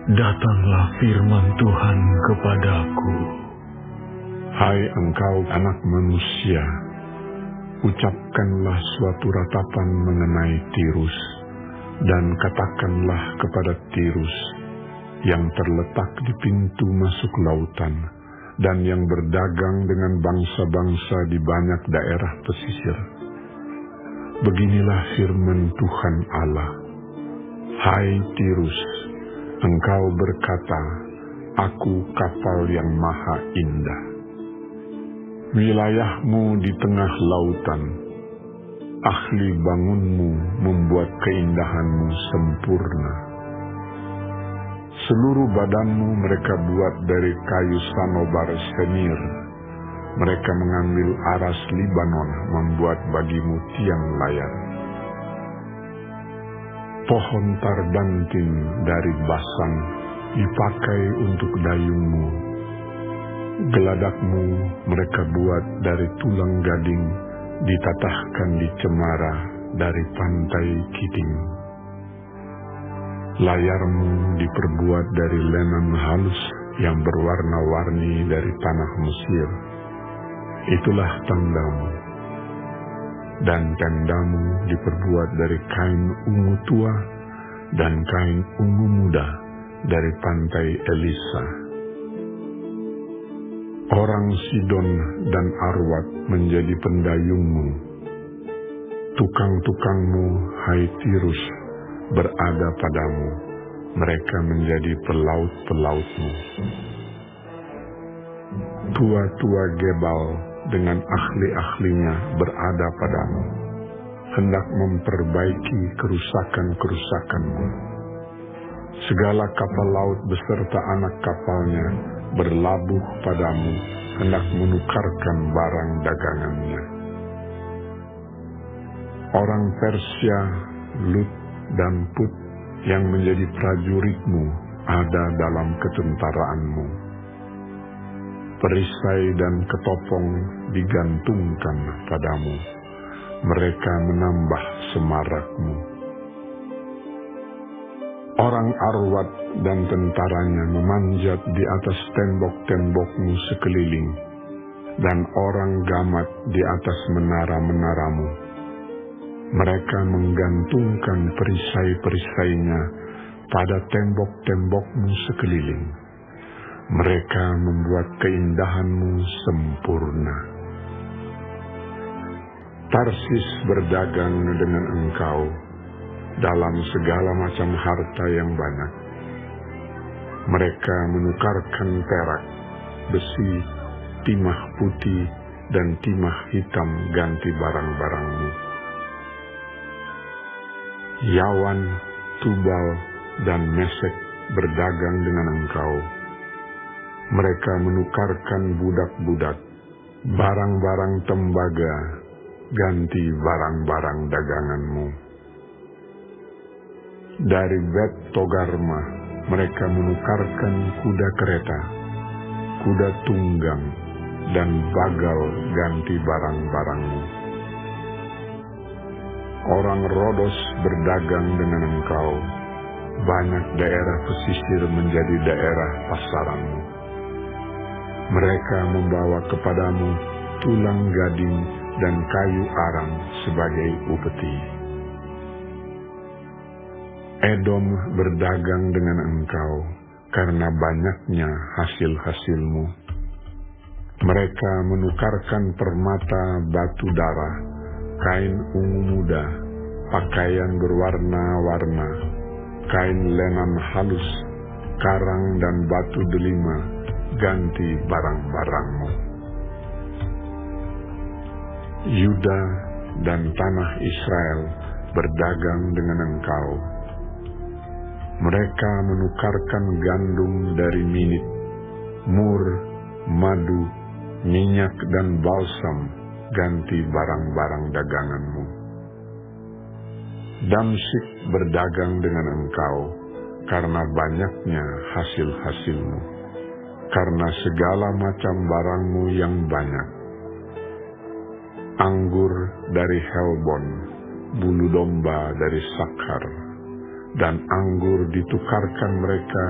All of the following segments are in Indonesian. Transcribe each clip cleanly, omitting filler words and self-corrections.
Datanglah firman Tuhan kepadaku. Hai engkau anak manusia, ucapkanlah suatu ratapan mengenai Tirus, dan katakanlah kepada Tirus, yang terletak di pintu masuk lautan, dan yang berdagang dengan bangsa-bangsa di banyak daerah pesisir. Beginilah firman Tuhan Allah. Hai Tirus, engkau berkata, aku kapal yang maha indah. Wilayahmu di tengah lautan, ahli bangunmu membuat keindahanmu sempurna. Seluruh badanmu mereka buat dari kayu sanobar senir. Mereka mengambil aras Libanon membuat bagimu tiang layar. Pohon tardantin dari Basan dipakai untuk dayungmu. Geladakmu mereka buat dari tulang gading, ditatahkan di cemara dari pantai Kitim. Layarmu diperbuat dari lenan halus yang berwarna-warni dari tanah Mesir. Itulah tandamu. Dan tendamu diperbuat dari kain ungu tua dan kain ungu muda dari pantai Elisa. Orang Sidon dan Arwad menjadi pendayungmu. Tukang-tukangmu, hai Tirus, berada padamu. Mereka menjadi pelaut-pelautmu. Tua-tua Gebal dengan ahli-ahlinya berada padamu, hendak memperbaiki kerusakan-kerusakanmu. Segala kapal laut beserta anak kapalnya berlabuh padamu, hendak menukarkan barang dagangannya. Orang Persia, Lut dan Put yang menjadi prajuritmu ada dalam ketentaraanmu. Perisai dan ketopong digantungkan padamu. Mereka menambah semarakmu. Orang Arwad dan tentaranya memanjat di atas tembok-tembokmu sekeliling, dan orang Gamat di atas menara-menaramu. Mereka menggantungkan perisai-perisainya pada tembok-tembokmu sekeliling. Mereka membuat keindahanmu sempurna. Tarsis berdagang dengan engkau dalam segala macam harta yang banyak. Mereka menukarkan perak, besi, timah putih, dan timah hitam ganti barang-barangmu. Yawan, Tubal, dan Mesek berdagang dengan engkau. Mereka menukarkan budak-budak, barang-barang tembaga, ganti barang-barang daganganmu. Dari Bet Togarma, mereka menukarkan kuda kereta, kuda tunggang, dan bagal ganti barang-barangmu. Orang Rodos berdagang dengan engkau, banyak daerah pesisir menjadi daerah pasaranmu. Mereka membawa kepadamu tulang gading dan kayu arang sebagai upeti. Edom berdagang dengan engkau karena banyaknya hasil-hasilmu. Mereka menukarkan permata batu darah, kain ungu muda, pakaian berwarna-warna, kain lenan halus, karang dan batu delima, ganti barang-barangmu. Yuda dan tanah Israel berdagang dengan engkau. Mereka menukarkan gandum dari Minit, mur, madu, minyak dan balsam, ganti barang-barang daganganmu. Damsyik berdagang dengan engkau karena banyaknya hasil-hasilmu, karena segala macam barangmu yang banyak. Anggur dari Helbon, bulu domba dari Sakhar, dan anggur ditukarkan mereka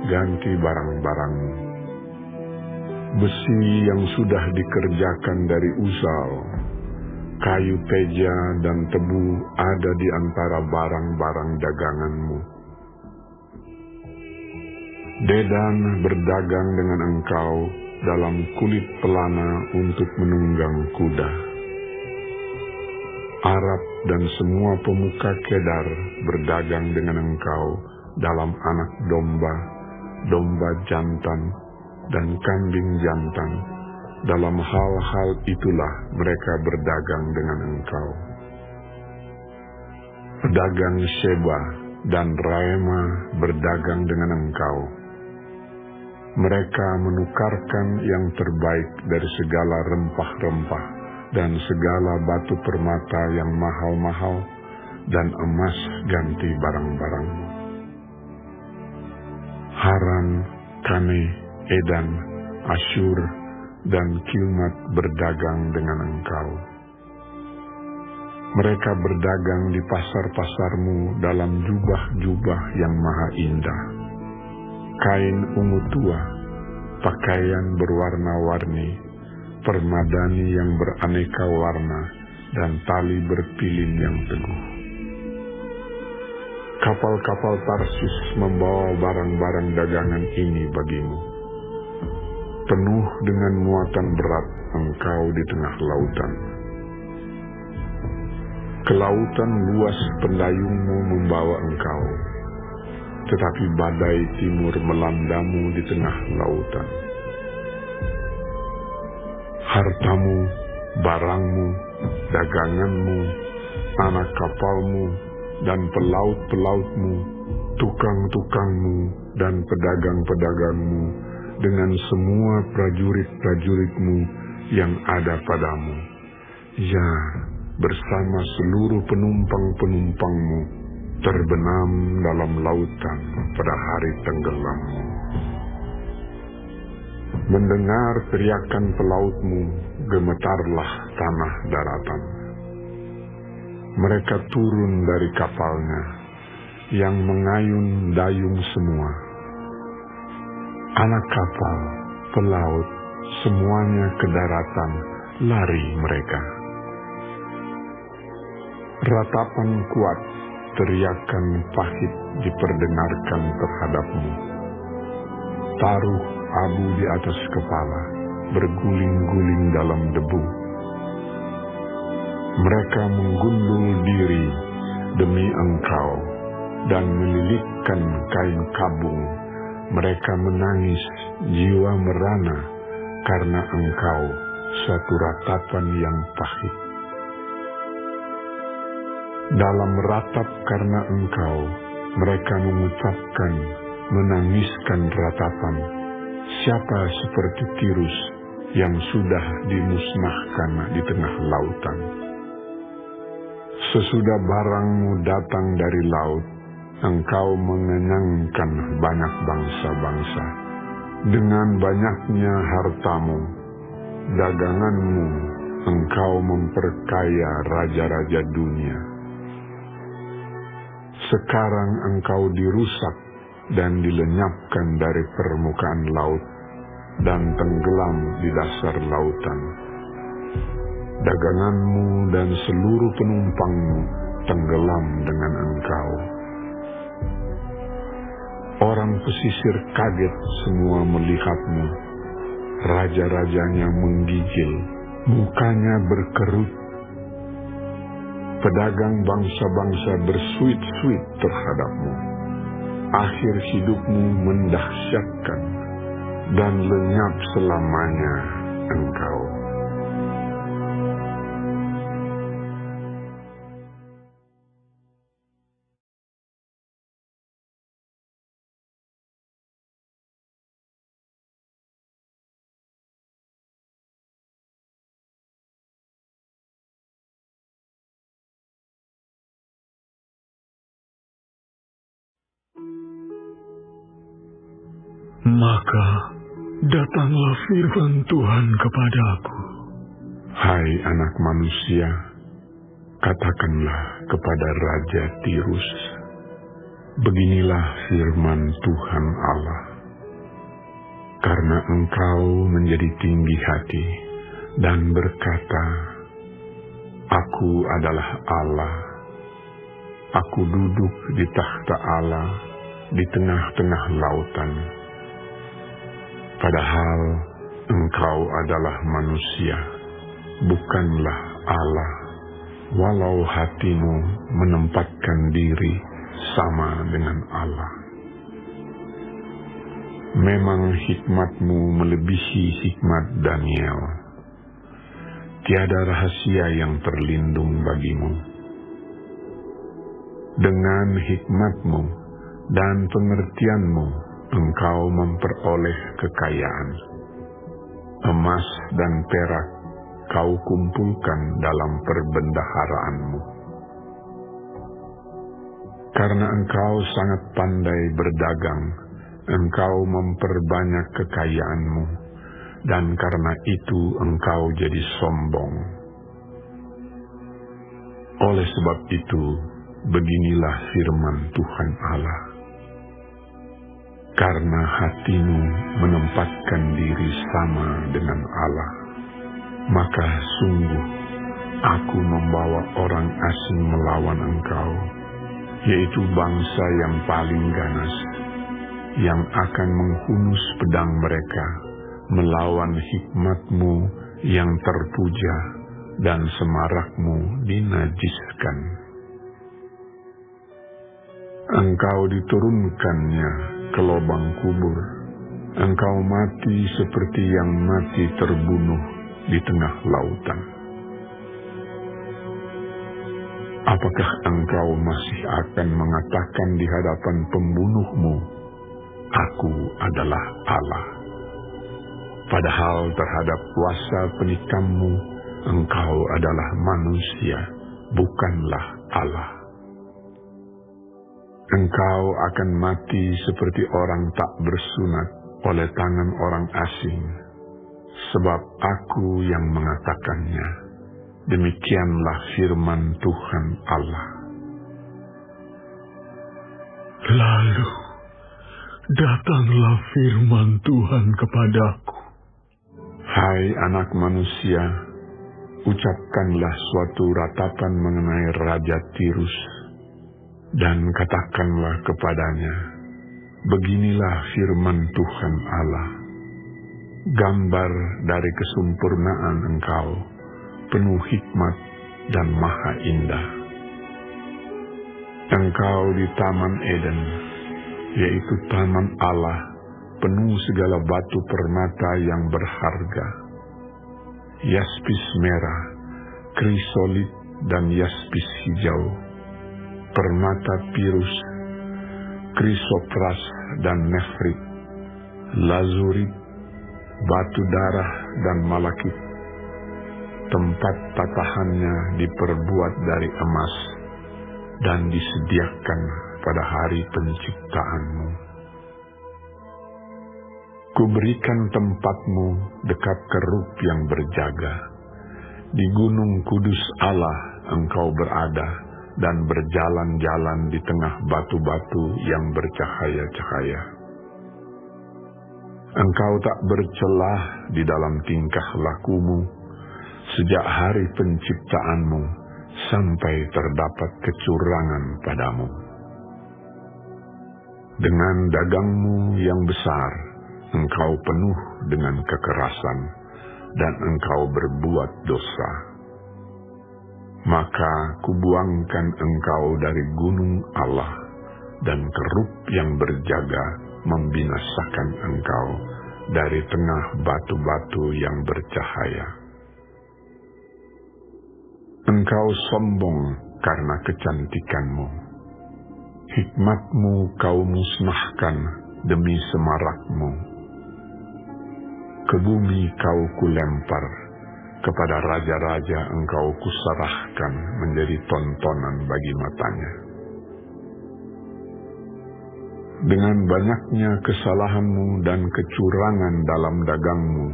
ganti barang-barangmu. Besi yang sudah dikerjakan dari Uzal, kayu teja dan tebu ada di antara barang-barang daganganmu. Dedan berdagang dengan engkau dalam kulit pelana untuk menunggang kuda. Arab dan semua pemuka Kedar berdagang dengan engkau dalam anak domba, domba jantan, dan kambing jantan. Dalam hal-hal itulah mereka berdagang dengan engkau. Pedagang Sheba dan Raema berdagang dengan engkau. Mereka menukarkan yang terbaik dari segala rempah-rempah dan segala batu permata yang mahal-mahal, dan emas ganti barang-barangmu. Haran, Kane, Edan, Asyur, dan Kilmat berdagang dengan engkau. Mereka berdagang di pasar-pasarmu dalam jubah-jubah yang maha indah. Kain ungu tua, pakaian berwarna-warni, permadani yang beraneka warna, dan tali berpilin yang teguh. Kapal-kapal Tarsis membawa barang-barang dagangan ini bagimu. Penuh dengan muatan berat engkau di tengah lautan. Kelautan luas pendayungmu membawa engkau, tetapi badai timur melandamu di tengah lautan. Hartamu, barangmu, daganganmu, anak kapalmu, dan pelaut-pelautmu, tukang-tukangmu, dan pedagang-pedagangmu, dengan semua prajurit-prajuritmu yang ada padamu, ya, bersama seluruh penumpang-penumpangmu, terbenam dalam lautan pada hari tenggelammu. Mendengar teriakan pelautmu, gemetarlah tanah daratan. Mereka turun dari kapalnya, yang mengayun dayung semua. Anak kapal, pelaut, semuanya ke daratan, lari mereka. Ratapan kuat, teriakan pahit diperdengarkan terhadapmu. Taruh abu di atas kepala, berguling-guling dalam debu. Mereka menggundul diri demi engkau dan melilitkan kain kabung. Mereka menangis, jiwa merana karena engkau, suatu ratapan yang pahit. Dalam ratap karena engkau, mereka mengucapkan, menangiskan ratapan. Siapa seperti Tirus yang sudah dimusnahkan di tengah lautan? Sesudah barangmu datang dari laut, engkau mengenyangkan banyak bangsa-bangsa. Dengan banyaknya hartamu, daganganmu, engkau memperkaya raja-raja dunia. Sekarang engkau dirusak dan dilenyapkan dari permukaan laut dan tenggelam di dasar lautan. Daganganmu dan seluruh penumpangmu tenggelam dengan engkau. Orang pesisir kaget semua melihatmu. Raja-rajanya menggigil, mukanya berkerut. Pedagang bangsa-bangsa bersuit-suit terhadapmu. Akhir hidupmu mendahsyatkan, dan lenyap selamanya engkau. Maka datanglah firman Tuhan kepadaku. Hai anak manusia, katakanlah kepada Raja Tirus, beginilah firman Tuhan Allah. karena Engkau menjadi tinggi hati dan berkata, Aku adalah Allah. Aku duduk di takhta Allah di tengah-tengah lautan. Padahal Engkau adalah manusia, bukanlah Allah, walau hatimu menempatkan diri sama dengan Allah. Memang hikmat-Mu melebihi hikmat Daniel. Tiada rahasia yang terlindung bagimu. Dengan hikmat-Mu dan pengertian-Mu, Engkau memperoleh kekayaan. Emas dan perak Kau kumpulkan dalam perbendaharaan-Mu. Karena Engkau sangat pandai berdagang, Engkau memperbanyak kekayaan-Mu, dan karena itu Engkau jadi sombong. Oleh sebab itu, beginilah firman Tuhan Allah. Karena hatimu menempatkan diri sama dengan Allah, maka sungguh aku membawa orang asing melawan engkau, yaitu bangsa yang paling ganas, yang akan menghunus pedang mereka melawan hikmat-Mu yang terpuja dan semarak-Mu dinajiskan. Engkau diturunkannya ke lubang kubur, engkau mati seperti yang mati terbunuh di tengah lautan. Apakah engkau masih akan mengatakan di hadapan pembunuhmu, Aku adalah Allah? Padahal terhadap kuasa penikammu, engkau adalah manusia, bukanlah Allah. Engkau akan mati seperti orang tak bersunat oleh tangan orang asing, sebab Aku yang mengatakannya. Demikianlah firman Tuhan Allah. Lalu datanglah firman Tuhan kepadaku. Hai anak manusia, ucapkanlah suatu ratapan mengenai Raja Tirus, dan katakanlah kepadanya, beginilah firman Tuhan Allah. Gambar dari kesempurnaan engkau, penuh hikmat dan maha indah. Engkau di Taman Eden, yaitu taman Allah, penuh segala batu permata yang berharga, yaspis merah, krisolit dan yaspis hijau, permata pirus, krisopras dan nefrit, lazurit, batu darah dan malakit. Tempat tatahannya diperbuat dari emas dan disediakan pada hari penciptaanmu. Kuberikan tempatmu dekat kerub yang berjaga. Di gunung kudus Allah engkau berada dan berjalan-jalan di tengah batu-batu yang bercahaya-cahaya. Engkau tak bercelah di dalam tingkah lakumu sejak hari penciptaanmu sampai terdapat kecurangan padamu. Dengan dagangmu yang besar, engkau penuh dengan kekerasan, dan engkau berbuat dosa. Maka kubuangkan engkau dari gunung Allah, dan kerub yang berjaga membinasakan engkau dari tengah batu-batu yang bercahaya. Engkau sombong karena kecantikanmu. Hikmatmu kau musnahkan demi semarakmu. Ke bumi kau kulempar, kepada raja-raja engkau kuserahkan menjadi tontonan bagi matanya. Dengan banyaknya kesalahanmu dan kecurangan dalam dagangmu,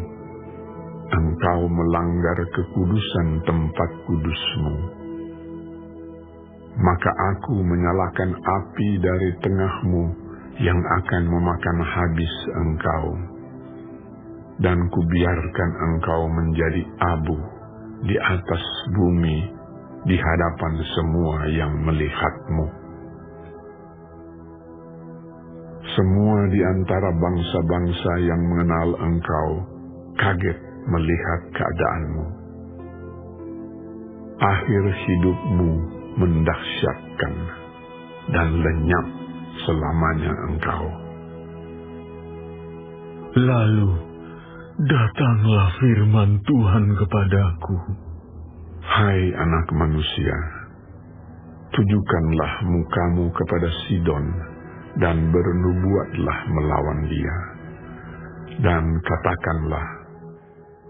engkau melanggar kekudusan tempat kudusmu. Maka aku menyalakan api dari tengahmu yang akan memakan habis engkau, dan kubiarkan engkau menjadi abu di atas bumi di hadapan semua yang melihatmu. Semua di antara bangsa-bangsa yang mengenal engkau kaget melihat keadaanmu. Akhir hidupmu mendahsyatkan dan lenyap selamanya engkau. Lalu datanglah firman Tuhan kepadaku. Hai anak manusia, tujukanlah mukamu kepada Sidon dan bernubuatlah melawan dia. Dan katakanlah,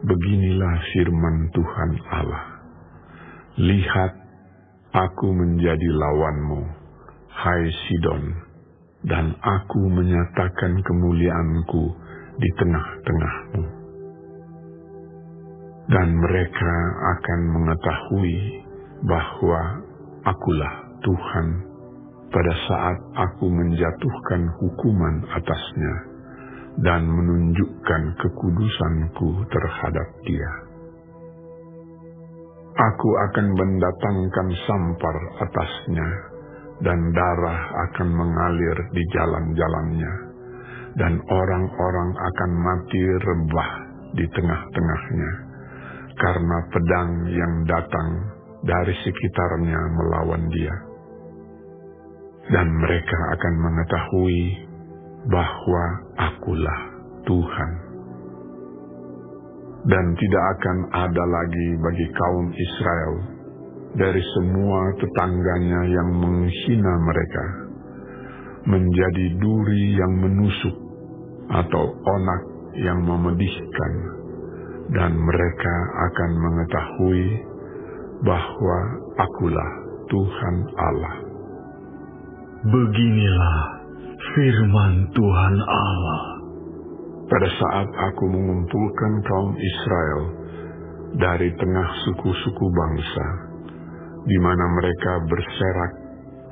beginilah firman Tuhan Allah. Lihat, aku menjadi lawanmu, hai Sidon, dan aku menyatakan kemuliaanku di tengah-tengahmu. Dan mereka akan mengetahui bahwa akulah Tuhan pada saat aku menjatuhkan hukuman atasnya dan menunjukkan kekudusanku terhadap dia. Aku akan mendatangkan sampar atasnya, dan darah akan mengalir di jalan-jalannya, dan orang-orang akan mati rebah di tengah-tengahnya, karena pedang yang datang dari sekitarnya melawan dia. Dan mereka akan mengetahui bahwa akulah Tuhan. Dan tidak akan ada lagi bagi kaum Israel dari semua tetangganya yang menghina mereka, menjadi duri yang menusuk atau onak yang memedihkan, dan mereka akan mengetahui bahwa akulah Tuhan Allah. Beginilah firman Tuhan Allah. Pada saat aku mengumpulkan kaum Israel dari tengah suku-suku bangsa, di mana mereka berserak,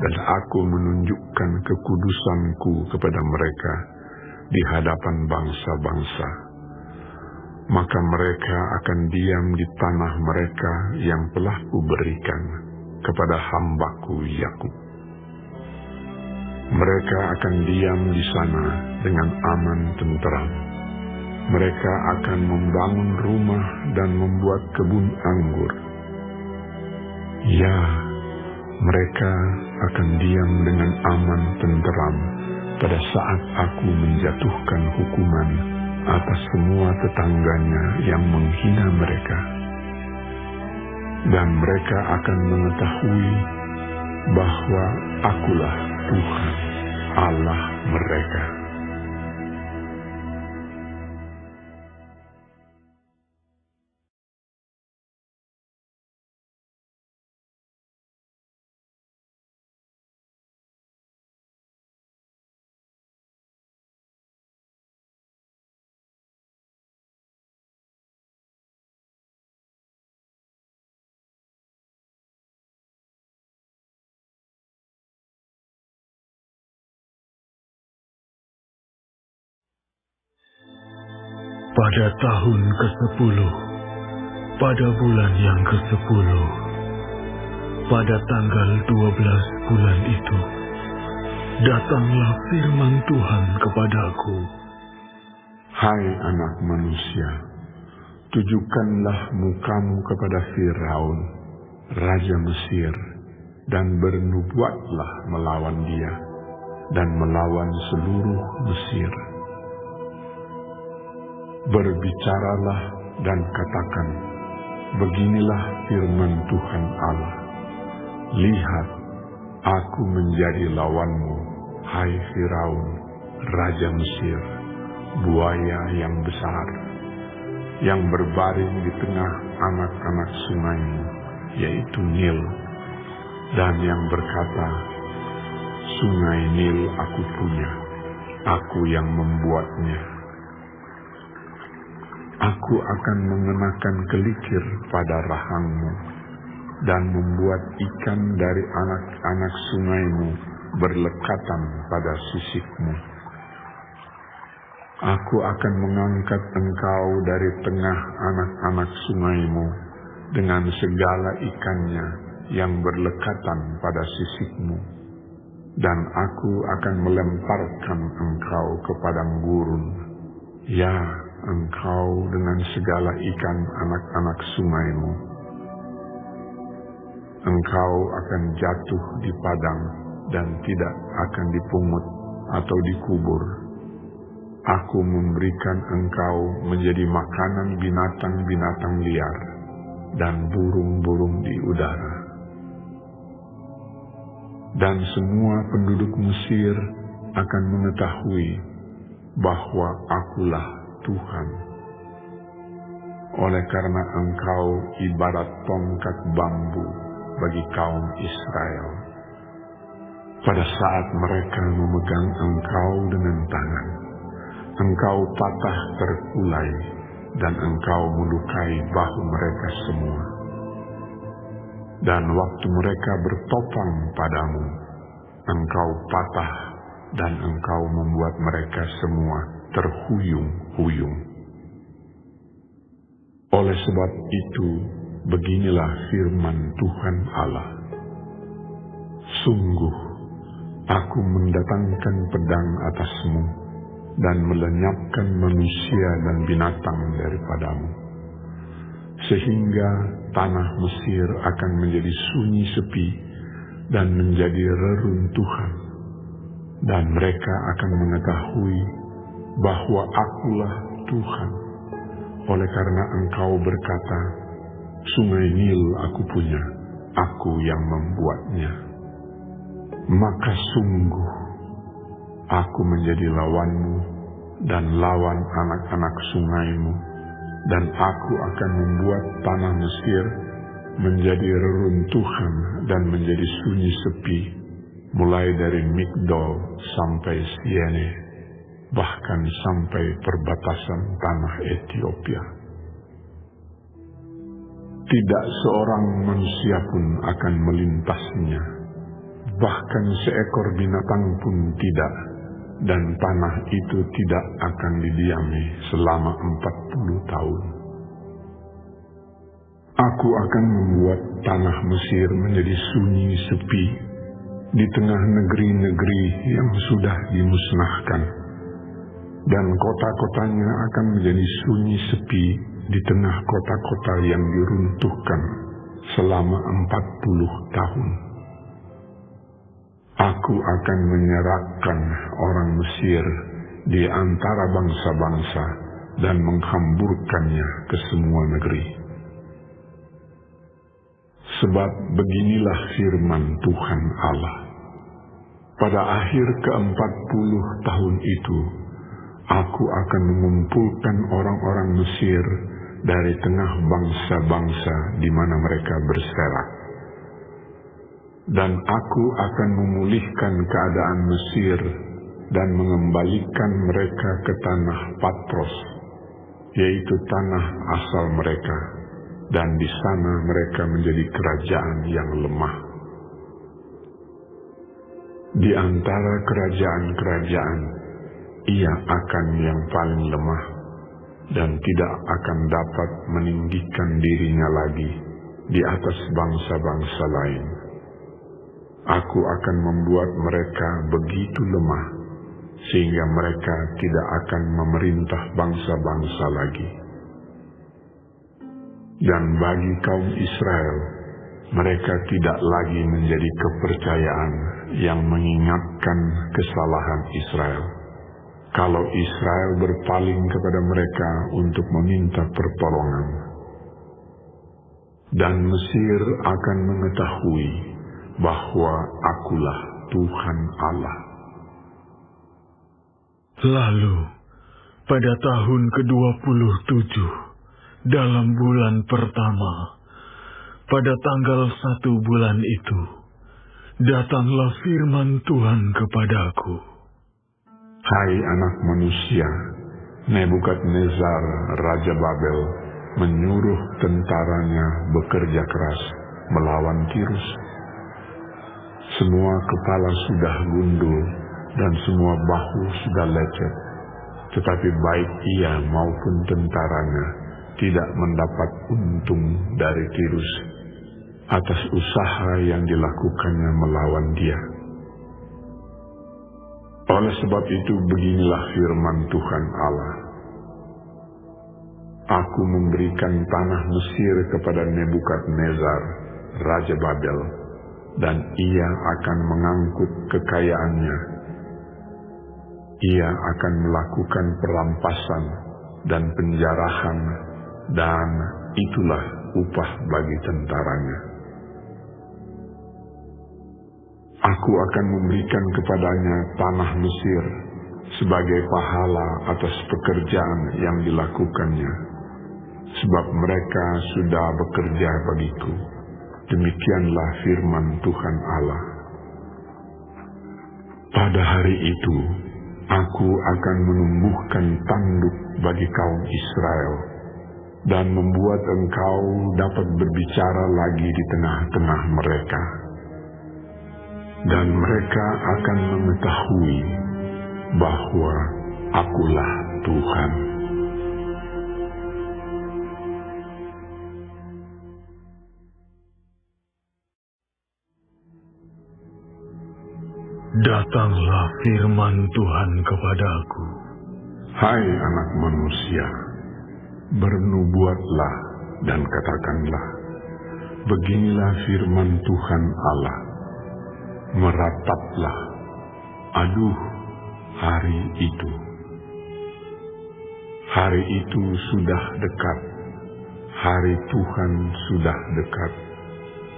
dan aku menunjukkan kekudusanku kepada mereka di hadapan bangsa-bangsa, maka mereka akan diam di tanah mereka yang telah kuberikan kepada hambaku Yakub. Mereka akan diam di sana dengan aman tenteram. Mereka akan membangun rumah dan membuat kebun anggur. Ya, mereka akan diam dengan aman tenteram pada saat aku menjatuhkan hukuman atas semua tetangganya yang menghina mereka. Dan mereka akan mengetahui bahwa akulah Tuhan Allah mereka. Pada tahun ke-10, pada bulan yang ke-10, pada tanggal 12 bulan itu, datanglah firman Tuhan kepadaku. Hai anak manusia, tujukanlah mukamu kepada Firaun, Raja Mesir, dan bernubuatlah melawan dia, dan melawan seluruh Mesir. Berbicaralah dan katakan, beginilah firman Tuhan Allah. Lihat, aku menjadi lawanmu, hai Firaun, Raja Mesir, buaya yang besar, yang berbaring di tengah anak-anak sungaimu, yaitu Nil, dan yang berkata, sungai Nil aku punya, aku yang membuatnya. Aku akan mengenakan kelikir pada rahangmu, dan membuat ikan dari anak-anak sungaimu berlekatan pada sisikmu. Aku akan mengangkat engkau dari tengah anak-anak sungaimu dengan segala ikannya yang berlekatan pada sisikmu. Dan aku akan melemparkan engkau ke padang gurun. Ya, engkau dengan segala ikan anak-anak sungaimu. Engkau akan jatuh di padang dan tidak akan dipungut atau dikubur. Aku memberikan engkau menjadi makanan binatang-binatang liar dan burung-burung di udara. Dan semua penduduk Mesir akan mengetahui bahwa Akulah Tuhan. Oleh karena engkau ibarat tongkat bambu bagi kaum Israel. Pada saat mereka memegang engkau dengan tangan, engkau patah terkulai dan engkau melukai bahu mereka semua. Dan waktu mereka bertopang padamu, engkau patah dan engkau membuat mereka semua terhuyung-huyung. Oleh sebab itu, beginilah firman Tuhan Allah. Sungguh, aku mendatangkan pedang atasmu dan melenyapkan manusia dan binatang daripadamu, sehingga tanah Mesir akan menjadi sunyi sepi dan menjadi reruntuhan, dan mereka akan mengetahui bahwa Akulah Tuhan, oleh karena engkau berkata, Sungai Nil aku punya, aku yang membuatnya. Maka sungguh, aku menjadi lawanmu dan lawan anak-anak sungaimu, dan aku akan membuat tanah Mesir menjadi reruntuhan dan menjadi sunyi sepi, mulai dari Migdol sampai Siene, bahkan sampai perbatasan tanah Ethiopia. Tidak seorang manusia pun akan melintasnya, bahkan seekor binatang pun tidak, dan tanah itu tidak akan didiami selama 40 tahun. Aku akan membuat tanah Mesir menjadi sunyi sepi di tengah negeri-negeri yang sudah dimusnahkan, dan kota-kotanya akan menjadi sunyi sepi di tengah kota-kota yang diruntuhkan selama 40 tahun. Aku akan menyerahkan orang Mesir di antara bangsa-bangsa dan menghamburkannya ke semua negeri. Sebab beginilah firman Tuhan Allah. Pada akhir ke-40 tahun itu, aku akan mengumpulkan orang-orang Mesir dari tengah bangsa-bangsa di mana mereka berserak. Dan aku akan memulihkan keadaan Mesir dan mengembalikan mereka ke tanah Patros, yaitu tanah asal mereka, dan di sana mereka menjadi kerajaan yang lemah. Di antara kerajaan-kerajaan, ia akan yang paling lemah dan tidak akan dapat meninggikan dirinya lagi di atas bangsa-bangsa lain. Aku akan membuat mereka begitu lemah sehingga mereka tidak akan memerintah bangsa-bangsa lagi. Dan bagi kaum Israel, mereka tidak lagi menjadi kepercayaan yang mengingatkan kesalahan Israel. Kalau Israel berpaling kepada mereka untuk meminta pertolongan, dan Mesir akan mengetahui bahwa Akulah Tuhan Allah. Lalu, pada tahun ke-27, dalam bulan pertama, pada tanggal 1 bulan itu, datanglah firman Tuhan kepadaku. Hai anak manusia, Nebukadnezar Raja Babel menyuruh tentaranya bekerja keras melawan Tirus. Semua kepala sudah gundul dan semua bahu sudah lecet, tetapi baik ia maupun tentaranya tidak mendapat untung dari Tirus atas usaha yang dilakukannya melawan dia. Oleh sebab itu beginilah firman Tuhan Allah. Aku memberikan tanah Mesir kepada Nebukadnezar, Raja Babel, dan ia akan mengangkut kekayaannya. Ia akan melakukan perampasan dan penjarahan, dan itulah upah bagi tentaranya. Aku akan memberikan kepadanya tanah Mesir sebagai pahala atas pekerjaan yang dilakukannya, sebab mereka sudah bekerja bagiku. Demikianlah firman Tuhan Allah. Pada hari itu, aku akan menumbuhkan tanduk bagi kaum Israel dan membuat engkau dapat berbicara lagi di tengah-tengah mereka. Dan mereka akan mengetahui bahwa Akulah Tuhan. Datanglah firman Tuhan kepadaku. Hai anak manusia, bernubuatlah dan katakanlah, beginilah firman Tuhan Allah. Merataplah, aduh, hari itu. Hari itu sudah dekat, hari Tuhan sudah dekat,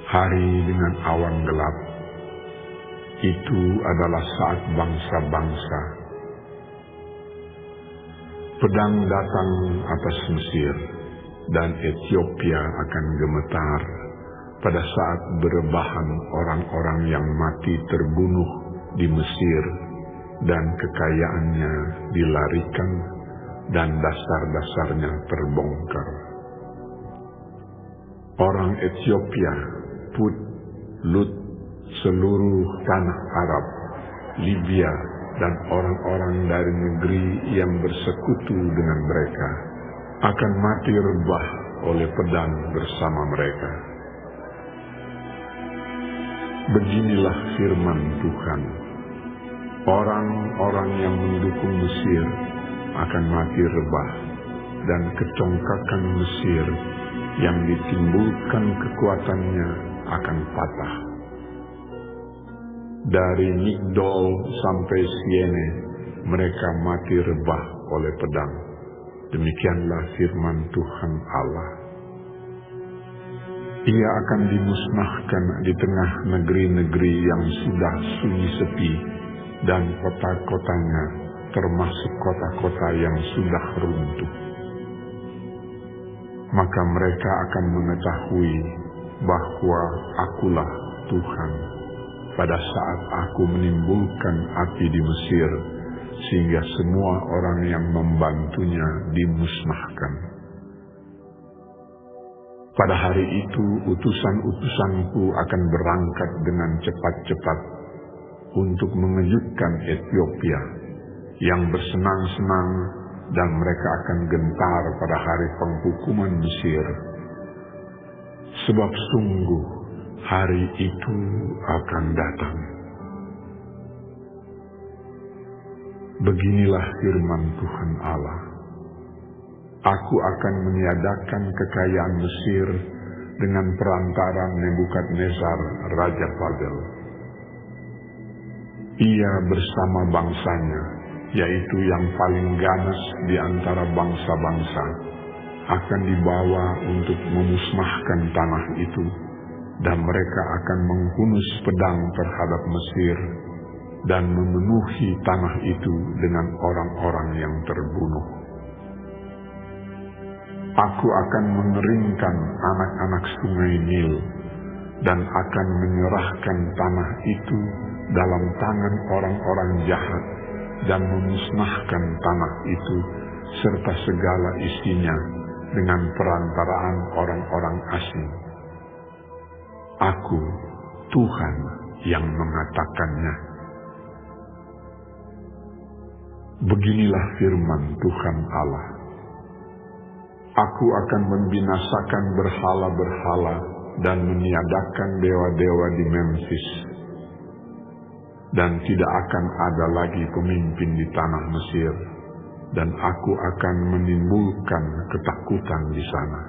hari dengan awan gelap. Itu adalah saat bangsa-bangsa. Pedang datang atas Mesir, dan Ethiopia akan gemetar pada saat berebahan orang-orang yang mati terbunuh di Mesir, dan kekayaannya dilarikan, dan dasar-dasarnya terbongkar. Orang Ethiopia, Put, Lut, seluruh tanah Arab, Libya, dan orang-orang dari negeri yang bersekutu dengan mereka akan mati rebah oleh pedang bersama mereka. Beginilah firman Tuhan. Orang-orang yang mendukung Mesir akan mati rebah, dan kecongkakan Mesir yang ditimbulkan kekuatannya akan patah. Dari Migdol sampai Siene, mereka mati rebah oleh pedang. Demikianlah firman Tuhan Allah. Ia akan dimusnahkan di tengah negeri-negeri yang sudah sunyi sepi, dan kota-kotanya termasuk kota-kota yang sudah runtuh. Maka mereka akan mengetahui bahwa Akulah Tuhan, pada saat Aku menimbulkan api di Mesir, sehingga semua orang yang membantunya dimusnahkan. Pada hari itu utusan-utusanku akan berangkat dengan cepat-cepat untuk mengejutkan Ethiopia yang bersenang-senang, dan mereka akan gentar pada hari penghukuman Mesir. Sebab sungguh hari itu akan datang. Beginilah firman Tuhan Allah. Aku akan meniadakan kekayaan Mesir dengan perantaran Nebukadnezar, Raja Babel. Ia bersama bangsanya, yaitu yang paling ganas di antara bangsa-bangsa, akan dibawa untuk memusnahkan tanah itu, dan mereka akan menghunus pedang terhadap Mesir, dan memenuhi tanah itu dengan orang-orang yang terbunuh. Aku akan mengeringkan anak-anak sungai Nil, dan akan menyerahkan tanah itu dalam tangan orang-orang jahat, dan memusnahkan tanah itu serta segala isinya dengan perantaraan orang-orang asing. Aku, Tuhan, yang mengatakannya. Beginilah firman Tuhan Allah. Aku akan membinasakan berhala-berhala dan meniadakan dewa-dewa di Memphis. Dan tidak akan ada lagi pemimpin di tanah Mesir, dan aku akan menimbulkan ketakutan di sana.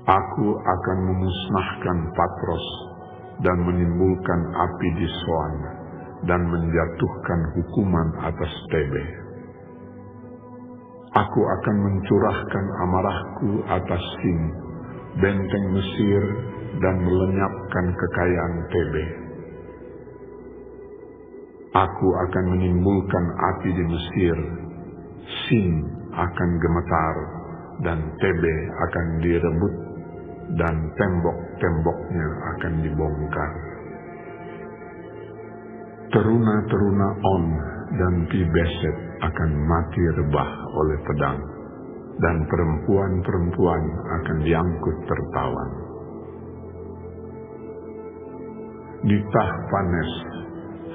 Aku akan memusnahkan Patros dan menimbulkan api di Soan, dan menjatuhkan hukuman atas Tebe. Aku akan mencurahkan amarahku atas Sin, benteng Mesir, dan melenyapkan kekayaan Tebe. Aku akan menimbulkan api di Mesir, Sin akan gemetar, dan Tebe akan direbut, dan tembok-temboknya akan dibongkar. Teruna-teruna On dan Pi-Beset akan mati rebah oleh pedang, dan perempuan-perempuan akan diangkut tertawan. Di Tahpanes,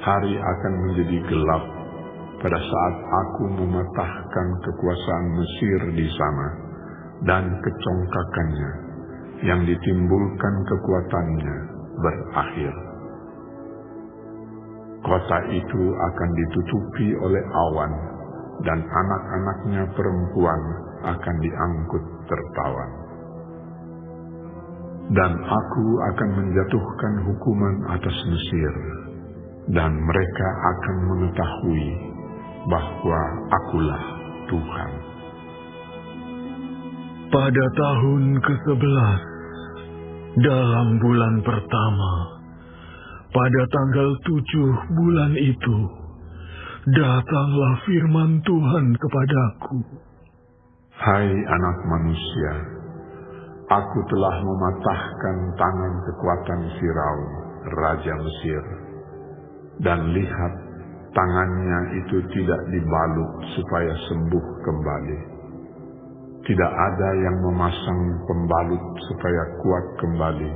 hari akan menjadi gelap pada saat aku mematahkan kekuasaan Mesir di sana, dan kecongkakannya yang ditimbulkan kekuatannya berakhir. Kota itu akan ditutupi oleh awan, dan anak-anaknya perempuan akan diangkut tertawan. Dan aku akan menjatuhkan hukuman atas Mesir, dan mereka akan mengetahui bahwa akulah Tuhan. Pada tahun ke-11, dalam bulan pertama, pada tanggal 7 bulan itu, datanglah firman Tuhan kepadaku. Hai anak manusia, aku telah mematahkan tangan kekuatan Firaun, Raja Mesir. Dan lihat, tangannya itu tidak dibalut supaya sembuh kembali. Tidak ada yang memasang pembalut supaya kuat kembali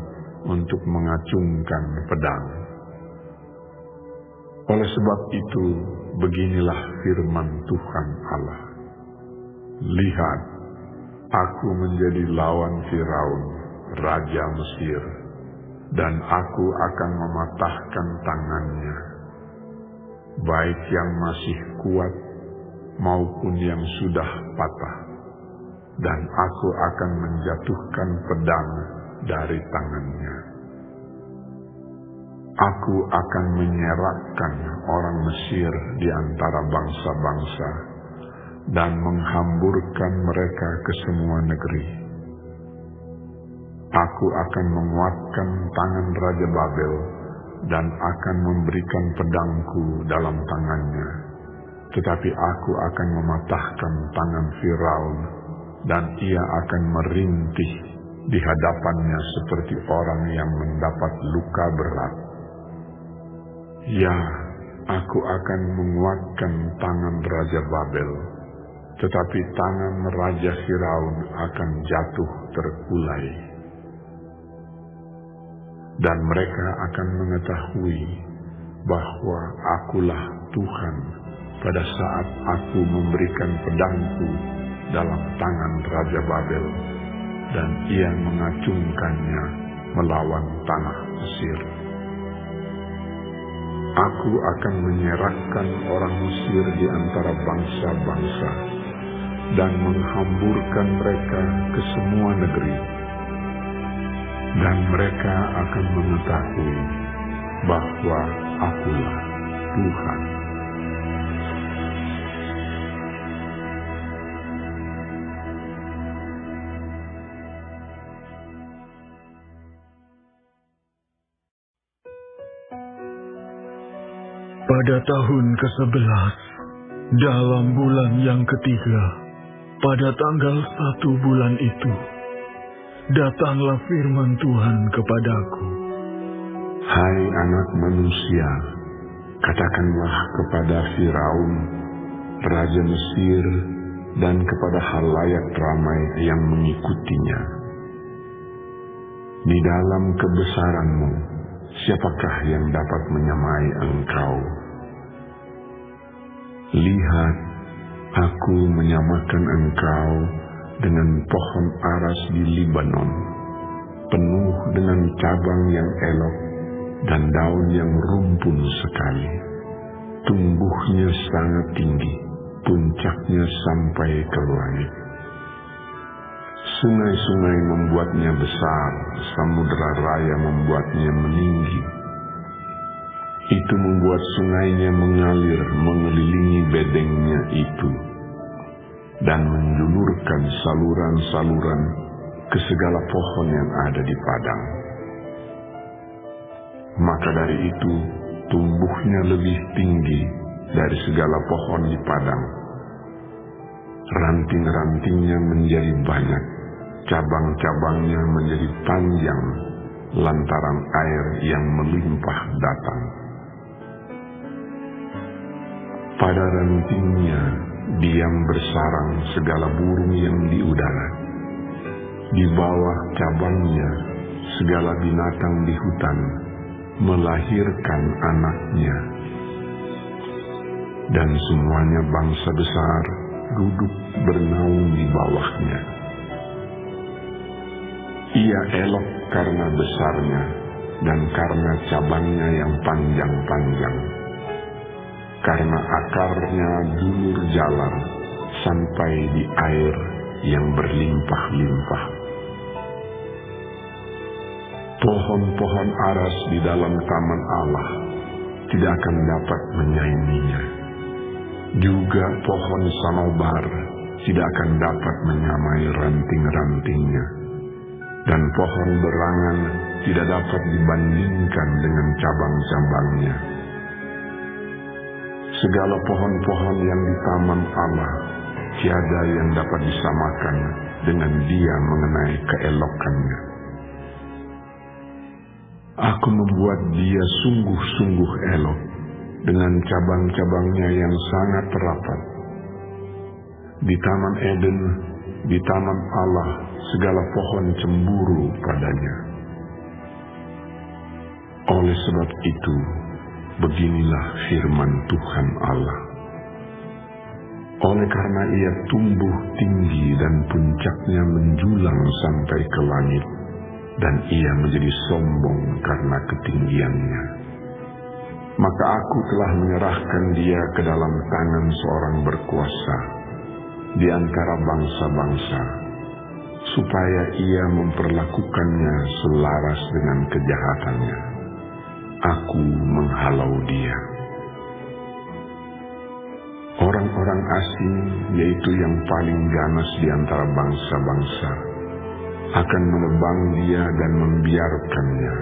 untuk mengacungkan pedang. Oleh sebab itu, beginilah firman Tuhan Allah. Lihat, aku menjadi lawan Firaun, Raja Mesir, dan aku akan mematahkan tangannya, baik yang masih kuat maupun yang sudah patah, dan aku akan menjatuhkan pedang dari tangannya. Aku akan menyerakkan orang Mesir di antara bangsa-bangsa, dan menghamburkan mereka ke semua negeri. Aku akan menguatkan tangan Raja Babel, dan akan memberikan pedangku dalam tangannya. Tetapi aku akan mematahkan tangan Firaun, dan ia akan merintih di hadapannya seperti orang yang mendapat luka berat. Ya, aku akan menguatkan tangan Raja Babel, tetapi tangan Raja Firaun akan jatuh terkulai. Dan mereka akan mengetahui bahwa akulah Tuhan pada saat aku memberikan pedangku dalam tangan Raja Babel, dan ia mengacungkannya melawan tanah Mesir. Aku akan menyerahkan orang Mesir di antara bangsa-bangsa, dan menghamburkan mereka ke semua negeri. Dan mereka akan mengetahui bahwa akulah Tuhan. Pada tahun ke-11, dalam bulan yang ketiga, pada tanggal 1 bulan itu, datanglah firman Tuhan kepadaku. Hai anak manusia, katakanlah kepada Firaun, Raja Mesir, dan kepada halayak ramai yang mengikutinya. Di dalam kebesaranmu, siapakah yang dapat menyamai engkau? Lihat, aku menyamakan engkau dengan pohon aras di Libanon, penuh dengan cabang yang elok dan daun yang rumpun sekali. Tumbuhnya sangat tinggi, puncaknya sampai ke langit. Sungai-sungai membuatnya besar, samudera raya membuatnya meninggi. Itu membuat sungainya mengalir mengelilingi bedengnya itu, dan menjulurkan saluran-saluran ke segala pohon yang ada di padang. Maka dari itu, tumbuhnya lebih tinggi dari segala pohon di padang. Ranting-rantingnya menjadi banyak, cabang-cabangnya menjadi panjang, lantaran air yang melimpah datang. Pada rantingnya diam bersarang segala burung yang di udara. Di bawah cabangnya segala binatang di hutan melahirkan anaknya. Dan semuanya bangsa besar duduk bernaung di bawahnya. Ia elok karena besarnya dan karena cabangnya yang panjang-panjang, karena akarnya dulur jalan sampai di air yang berlimpah-limpah. Pohon-pohon aras di dalam taman Allah tidak akan dapat menyainginya. Juga pohon sanobar tidak akan dapat menyamai ranting-rantingnya. Dan pohon berangan tidak dapat dibandingkan dengan cabang-cabangnya. Segala pohon-pohon yang di taman Allah tiada yang dapat disamakan dengan dia mengenai keelokannya. Aku membuat dia sungguh-sungguh elok dengan cabang-cabangnya yang sangat rapat. Di Taman Eden, di Taman Allah, segala pohon cemburu padanya. Oleh sebab itu, beginilah firman Tuhan Allah. Oleh karena ia tumbuh tinggi dan puncaknya menjulang sampai ke langit, dan ia menjadi sombong karena ketinggiannya, maka aku telah menyerahkan dia ke dalam tangan seorang berkuasa di antara bangsa-bangsa, supaya ia memperlakukannya selaras dengan kejahatannya. Aku menghalau dia. Orang-orang asing, yaitu yang paling ganas di antara bangsa-bangsa, akan menebang dia dan membiarkannya.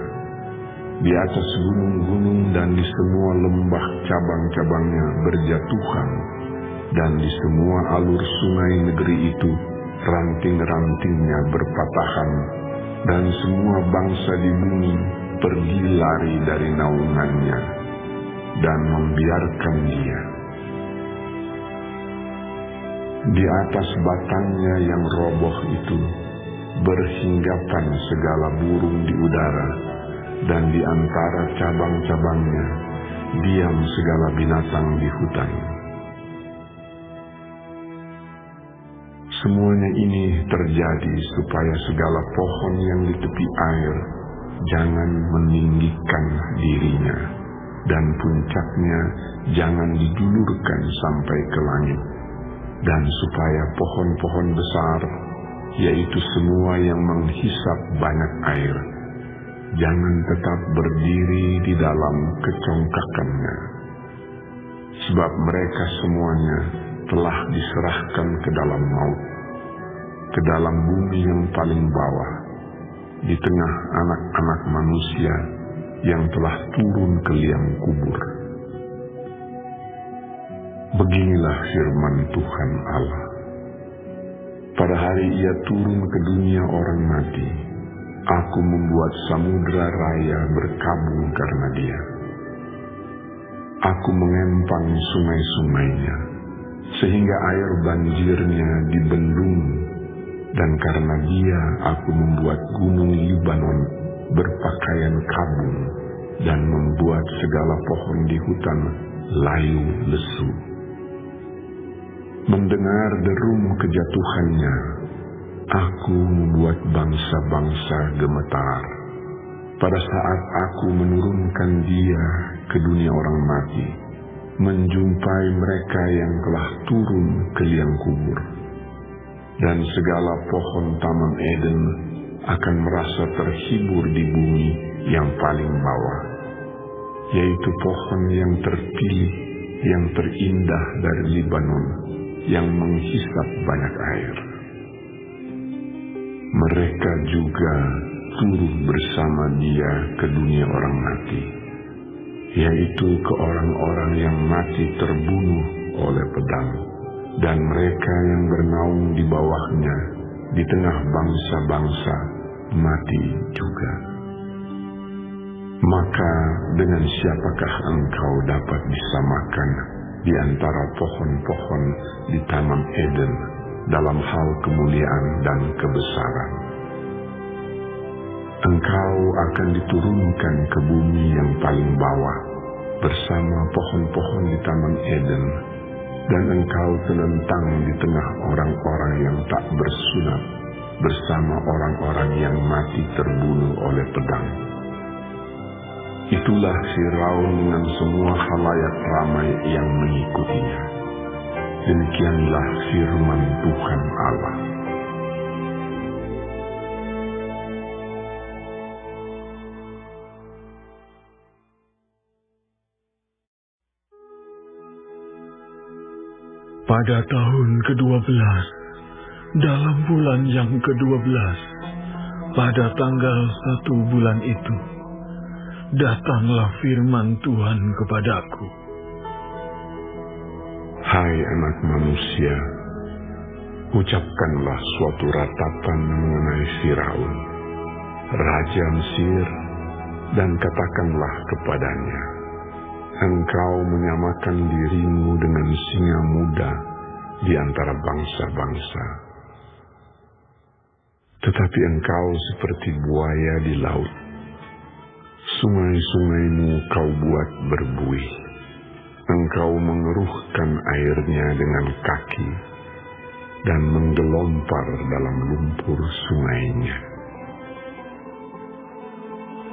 Di atas gunung-gunung dan di semua lembah cabang-cabangnya berjatuhan, dan di semua alur sungai negeri itu ranting-rantingnya berpatahan, dan semua bangsa di bumi pergi lari dari naungannya dan membiarkan dia. Di atas batangnya yang roboh itu berhinggapan segala burung di udara, dan di antara cabang-cabangnya diam segala binatang di hutan. Semuanya ini terjadi supaya segala pohon yang di tepi air jangan meninggikan dirinya, dan puncaknya jangan didulurkan sampai ke langit, dan supaya pohon-pohon besar, yaitu semua yang menghisap banyak air, jangan tetap berdiri di dalam kecongkakannya. Sebab mereka semuanya telah diserahkan ke dalam maut, ke dalam bumi yang paling bawah, di tengah anak-anak manusia yang telah turun ke liang kubur. Beginilah firman Tuhan Allah. Pada hari ia turun ke dunia orang mati, aku membuat samudera raya berkabung karena dia. Aku mengempang sungai-sungainya, sehingga air banjirnya dibendung, dan karena dia aku membuat gunung Libanon berpakaian kabung, dan membuat segala pohon di hutan layu lesu. Mendengar derum kejatuhannya, aku membuat bangsa-bangsa gemetar. Pada saat aku menurunkan dia ke dunia orang mati, menjumpai mereka yang telah turun ke liang kubur. Dan segala pohon Taman Eden akan merasa terhibur di bumi yang paling bawah, yaitu pohon yang terpilih, yang terindah dari Libanon, yang menghisap banyak air. Mereka juga turun bersama dia ke dunia orang mati, yaitu ke orang-orang yang mati terbunuh oleh pedang, dan mereka yang bernaung di bawahnya, di tengah bangsa-bangsa, mati juga. Maka dengan siapakah engkau dapat disamakan di antara pohon-pohon di Taman Eden dalam hal kemuliaan dan kebesaran? Engkau akan diturunkan ke bumi yang paling bawah bersama pohon-pohon di Taman Eden, dan engkau terlentang di tengah orang-orang yang tak bersunat bersama orang-orang yang mati terbunuh oleh pedang. Itulah Firaun dengan semua khalayak ramai yang mengikutinya. Demikianlah firman Tuhan Allah. Pada tahun ke-12, dalam bulan yang ke-12, pada tanggal 1 bulan itu, datanglah firman Tuhan kepadaku. Hai anak manusia, ucapkanlah suatu ratapan mengenai Firaun, raja Mesir, dan katakanlah kepadanya, engkau menyamakan dirimu dengan singa muda di antara bangsa-bangsa. Tetapi engkau seperti buaya di laut. Sungai-sungaimu kau buat berbuih. Engkau mengeruhkan airnya dengan kaki dan menggelompar dalam lumpur sungainya.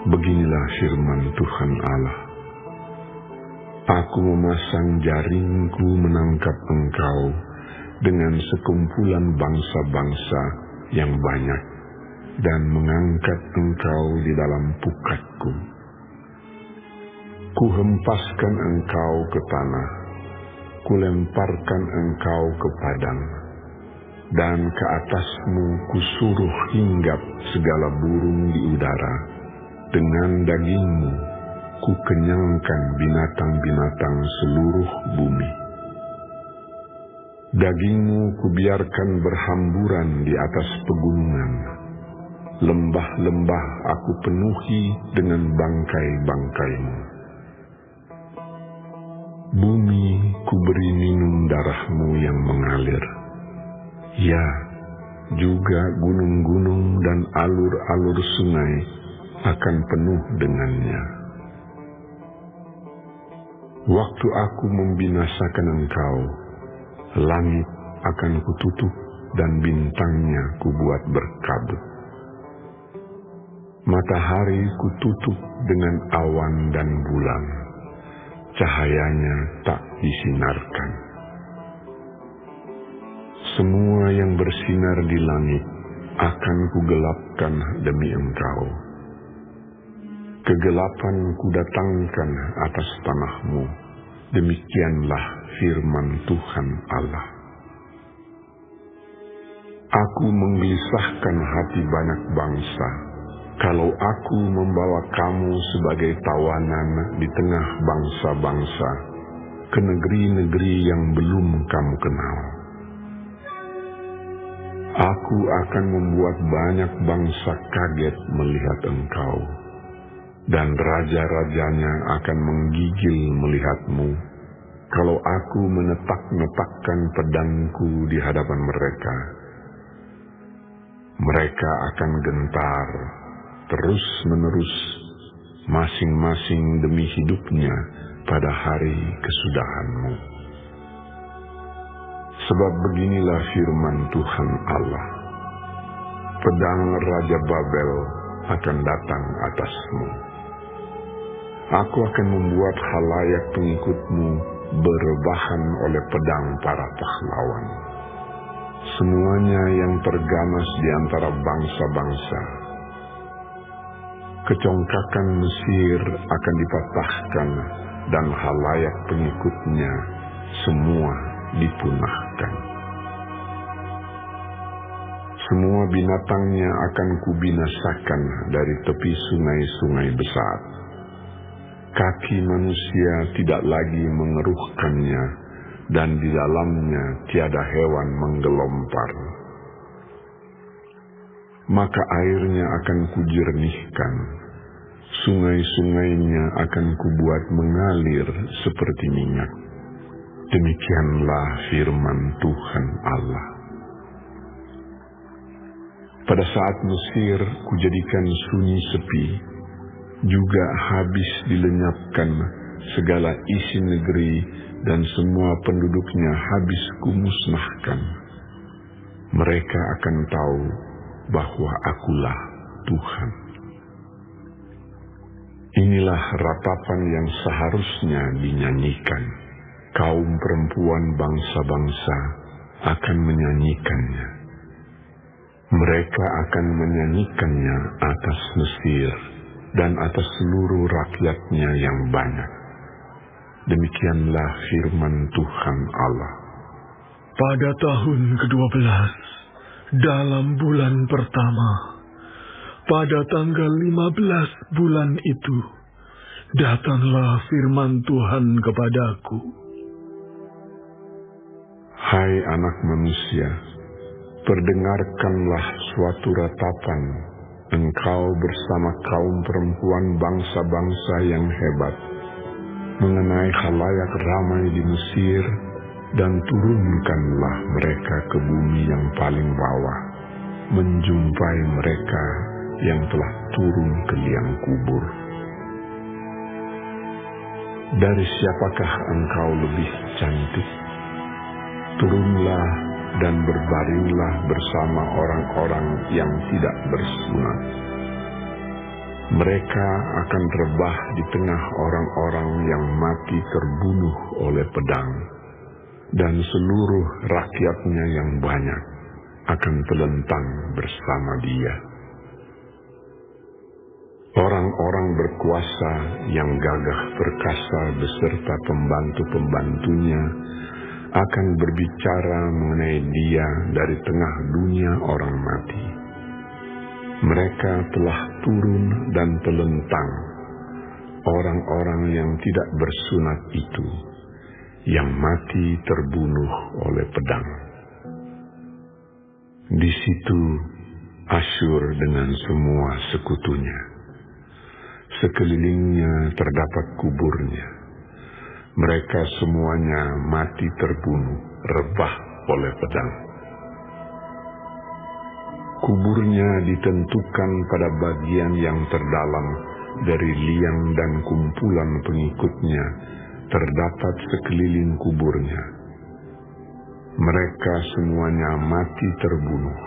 Beginilah firman Tuhan Allah. Aku memasang jaringku menangkap engkau dengan sekumpulan bangsa-bangsa yang banyak, dan mengangkat engkau di dalam pukatku. Kuhempaskan engkau ke tanah, kulemparkan engkau ke padang, dan ke atasmu kusuruh hinggap segala burung di udara. Dengan dagingmu kukenyangkan binatang-binatang seluruh bumi. Dagingmu kubiarkan berhamburan di atas pegunungan. Lembah-lembah aku penuhi dengan bangkai-bangkaimu. Bumi kuberi minum darahmu yang mengalir. Ya, juga gunung-gunung dan alur-alur sungai akan penuh dengannya. Waktu aku membinasakan engkau, langit akan kututup dan bintangnya kubuat berkabut. Matahari kututup dengan awan dan bulan, cahayanya tak disinarkan. Semua yang bersinar di langit akan kugelapkan demi engkau. Kegelapan kudatangkan atas tanahmu. Demikianlah firman Tuhan Allah. Aku menggelisahkan hati banyak bangsa, kalau aku membawa kamu sebagai tawanan di tengah bangsa-bangsa, ke negeri-negeri yang belum kamu kenal. Aku akan membuat banyak bangsa kaget melihat engkau, dan raja-rajanya akan menggigil melihatmu, kalau aku menetak-netakkan pedangku di hadapan mereka. Mereka akan gentar terus-menerus, masing-masing demi hidupnya pada hari kesudahanmu. Sebab beginilah firman Tuhan Allah, pedang Raja Babel akan datang atasmu. Aku akan membuat halayak pengikutmu berebahan oleh pedang para pahlawan. Semuanya yang terganas di antara bangsa-bangsa. Kecongkakan Mesir akan dipatahkan dan halayak pengikutnya semua dipunahkan. Semua binatangnya akan kubinasakan dari tepi sungai-sungai besar. Kaki manusia tidak lagi mengeruhkannya, dan di dalamnya tiada hewan menggelompar. Maka airnya akan kujernihkan, sungai-sungainya akan kubuat mengalir seperti minyak. Demikianlah firman Tuhan Allah. Pada saat Mesir kujadikan sunyi sepi, juga habis dilenyapkan segala isi negeri dan semua penduduknya habis kumusnahkan. Mereka akan tahu bahwa Akulah Tuhan. Inilah ratapan yang seharusnya dinyanyikan. Kaum perempuan bangsa-bangsa akan menyanyikannya. Mereka akan menyanyikannya atas Mesir dan atas seluruh rakyatnya yang banyak. Demikianlah firman Tuhan Allah. Pada tahun ke-12, dalam bulan pertama, pada tanggal 15 bulan itu, datanglah firman Tuhan kepadaku. Hai anak manusia, perdengarkanlah suatu ratapan, engkau bersama kaum perempuan bangsa-bangsa yang hebat, mengenai halayak ramai di Mesir, dan turunkanlah mereka ke bumi yang paling bawah, menjumpai mereka yang telah turun ke liang kubur. Dari siapakah engkau lebih cantik? Turunlah dan berbaringlah bersama orang-orang yang tidak bersunat. Mereka akan rebah di tengah orang-orang yang mati terbunuh oleh pedang, dan seluruh rakyatnya yang banyak akan telentang bersama dia. Orang-orang berkuasa yang gagah perkasa beserta pembantu-pembantunya akan berbicara mengenai dia dari tengah dunia orang mati. Mereka telah turun dan telentang, orang-orang yang tidak bersunat itu, yang mati terbunuh oleh pedang. Di situ Asyur dengan semua sekutunya. Sekelilingnya terdapat kuburnya. Mereka semuanya mati terbunuh, rebah oleh pedang. Kuburnya ditentukan pada bagian yang terdalam dari liang dan kumpulan pengikutnya, terdapat sekeliling kuburnya. Mereka semuanya mati terbunuh,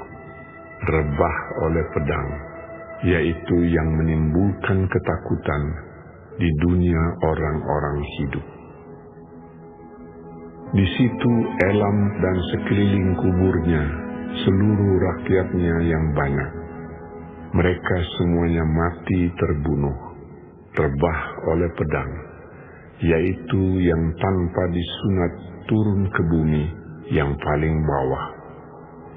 rebah oleh pedang, yaitu yang menimbulkan ketakutan di dunia orang-orang hidup. Di situ Elam dan sekeliling kuburnya, seluruh rakyatnya yang banyak. Mereka semuanya mati terbunuh, rebah oleh pedang, yaitu yang tanpa disunat turun ke bumi yang paling bawah,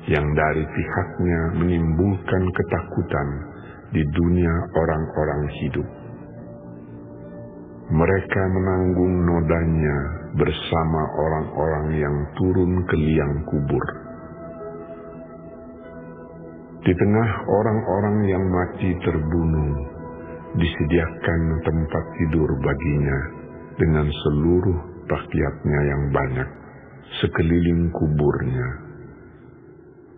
yang dari pihaknya menimbulkan ketakutan di dunia orang-orang hidup. Mereka menanggung nodanya bersama orang-orang yang turun ke liang kubur. Di tengah orang-orang yang mati terbunuh, disediakan tempat tidur baginya dengan seluruh rakyatnya yang banyak, sekeliling kuburnya.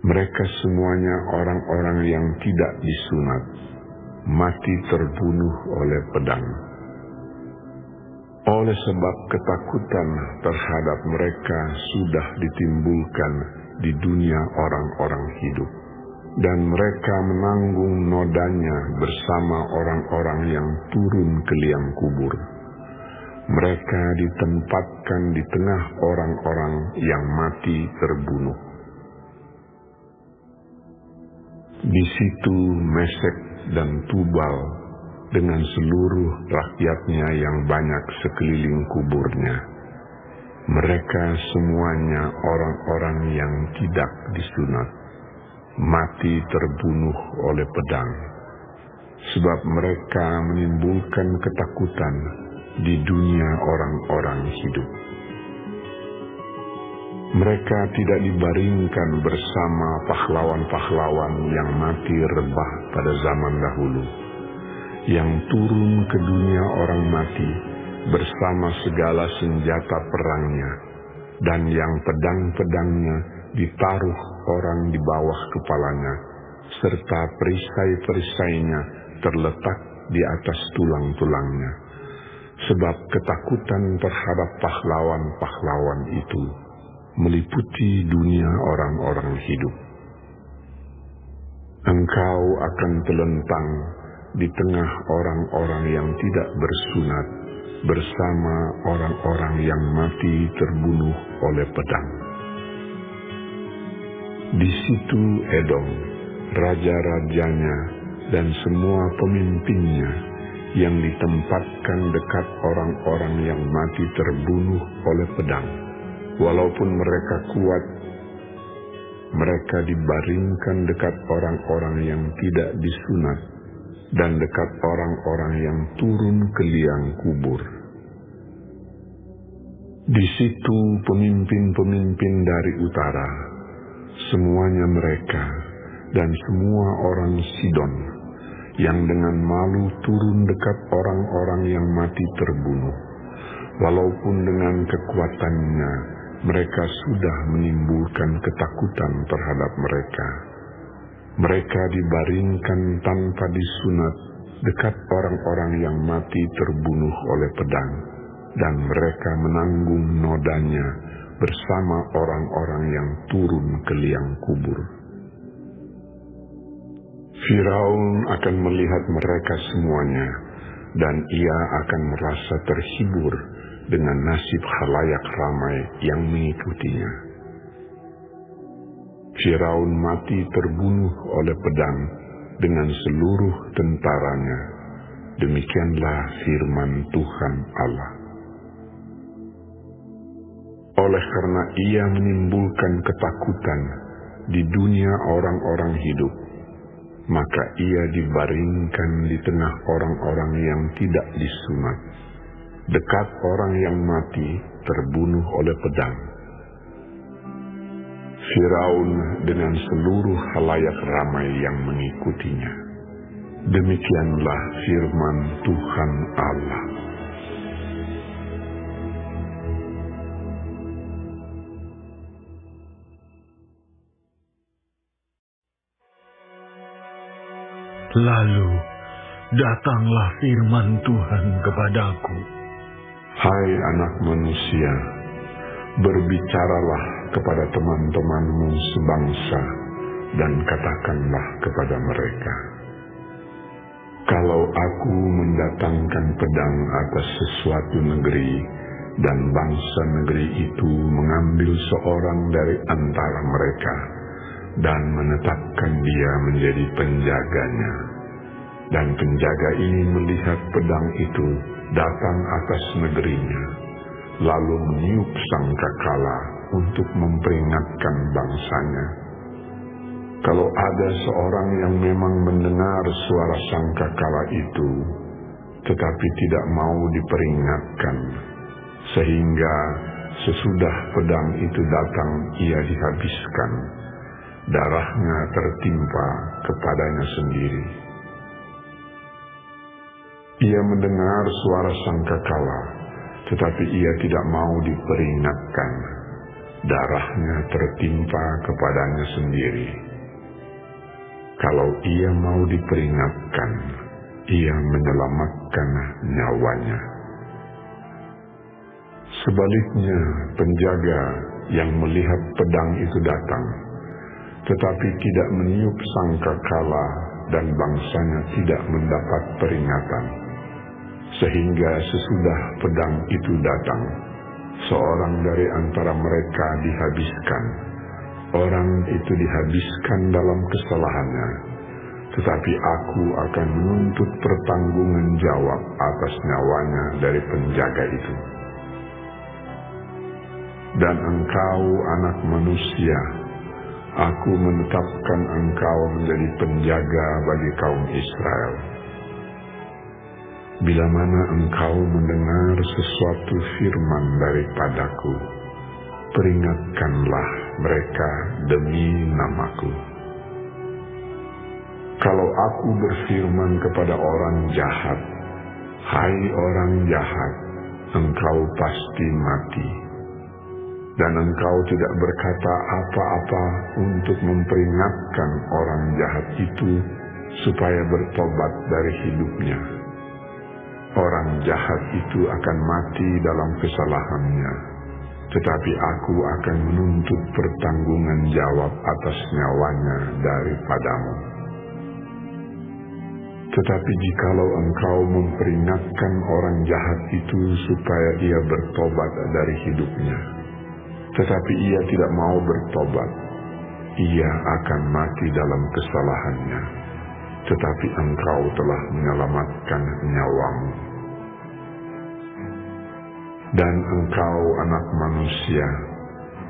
Mereka semuanya orang-orang yang tidak disunat, mati terbunuh oleh pedang. Oleh sebab ketakutan terhadap mereka sudah ditimbulkan di dunia orang-orang hidup, dan mereka menanggung nodanya bersama orang-orang yang turun ke liang kubur. Mereka ditempatkan di tengah orang-orang yang mati terbunuh. Di situ Mesek dan Tubal dengan seluruh rakyatnya yang banyak sekeliling kuburnya. Mereka semuanya orang-orang yang tidak disunat, mati terbunuh oleh pedang, sebab mereka menimbulkan ketakutan di dunia orang-orang hidup. Mereka tidak dibaringkan bersama pahlawan-pahlawan yang mati rebah pada zaman dahulu, yang turun ke dunia orang mati bersama segala senjata perangnya, dan yang pedang-pedangnya ditaruh orang di bawah kepalanya, serta perisai-perisainya terletak di atas tulang-tulangnya. Sebab ketakutan terhadap pahlawan-pahlawan itu meliputi dunia orang-orang hidup. Engkau akan telentang di tengah orang-orang yang tidak bersunat bersama orang-orang yang mati terbunuh oleh pedang. Di situ Edom, raja-rajanya dan semua pemimpinnya yang ditempatkan dekat orang-orang yang mati terbunuh oleh pedang. Walaupun mereka kuat, mereka dibaringkan dekat orang-orang yang tidak disunat dan dekat orang-orang yang turun ke liang kubur. Di situ pemimpin-pemimpin dari utara, semuanya mereka dan semua orang Sidon, yang dengan malu turun dekat orang-orang yang mati terbunuh, walaupun dengan kekuatannya mereka sudah menimbulkan ketakutan terhadap mereka. Mereka dibaringkan tanpa disunat dekat orang-orang yang mati terbunuh oleh pedang, dan mereka menanggung nodanya bersama orang-orang yang turun ke liang kubur. Firaun akan melihat mereka semuanya, dan ia akan merasa terhibur dengan nasib khalayak ramai yang mengikutinya. Firaun mati terbunuh oleh pedang dengan seluruh tentaranya. Demikianlah firman Tuhan Allah. Oleh karena ia menimbulkan ketakutan di dunia orang-orang hidup, maka ia dibaringkan di tengah orang-orang yang tidak disunat, dekat orang yang mati terbunuh oleh pedang. Firaun dengan seluruh khalayak ramai yang mengikutinya. Demikianlah firman Tuhan Allah. Lalu datanglah firman Tuhan kepadaku. Hai anak manusia, berbicaralah kepada teman-temanmu sebangsa dan katakanlah kepada mereka, kalau aku mendatangkan pedang atas sesuatu negeri dan bangsa negeri itu mengambil seorang dari antara mereka dan menetapkan dia menjadi penjaganya, dan penjaga ini melihat pedang itu datang atas negerinya, lalu meniup sangkakala untuk memperingatkan bangsanya. Kalau ada seorang yang memang mendengar suara sangkakala itu, tetapi tidak mau diperingatkan, sehingga sesudah pedang itu datang ia dihabiskan, darahnya tertimpa kepadanya sendiri. Ia mendengar suara sangkakala, tetapi ia tidak mau diperingatkan, darahnya tertimpa kepadanya sendiri. Kalau ia mau diperingatkan, ia menyelamatkan nyawanya. Sebaliknya, penjaga yang melihat pedang itu datang, tetapi tidak meniup sangkakala dan bangsanya tidak mendapat peringatan. Sehingga sesudah pedang itu datang, seorang dari antara mereka dihabiskan. Orang itu dihabiskan dalam kesalahannya, tetapi aku akan menuntut pertanggungan jawab atas nyawanya dari penjaga itu. Dan engkau, anak manusia, aku menetapkan engkau menjadi penjaga bagi kaum Israel. Bila mana engkau mendengar sesuatu firman daripadaku, peringatkanlah mereka demi namaku. Kalau aku berfirman kepada orang jahat, "Hai orang jahat, engkau pasti mati," dan engkau tidak berkata apa-apa untuk memperingatkan orang jahat itu supaya bertobat dari hidupnya, orang jahat itu akan mati dalam kesalahannya, tetapi aku akan menuntut pertanggungan jawab atas nyawanya daripadamu. Tetapi jikalau engkau memperingatkan orang jahat itu supaya ia bertobat dari hidupnya, tetapi ia tidak mau bertobat, ia akan mati dalam kesalahannya, tetapi engkau telah menyelamatkan nyawamu. Dan engkau, anak manusia,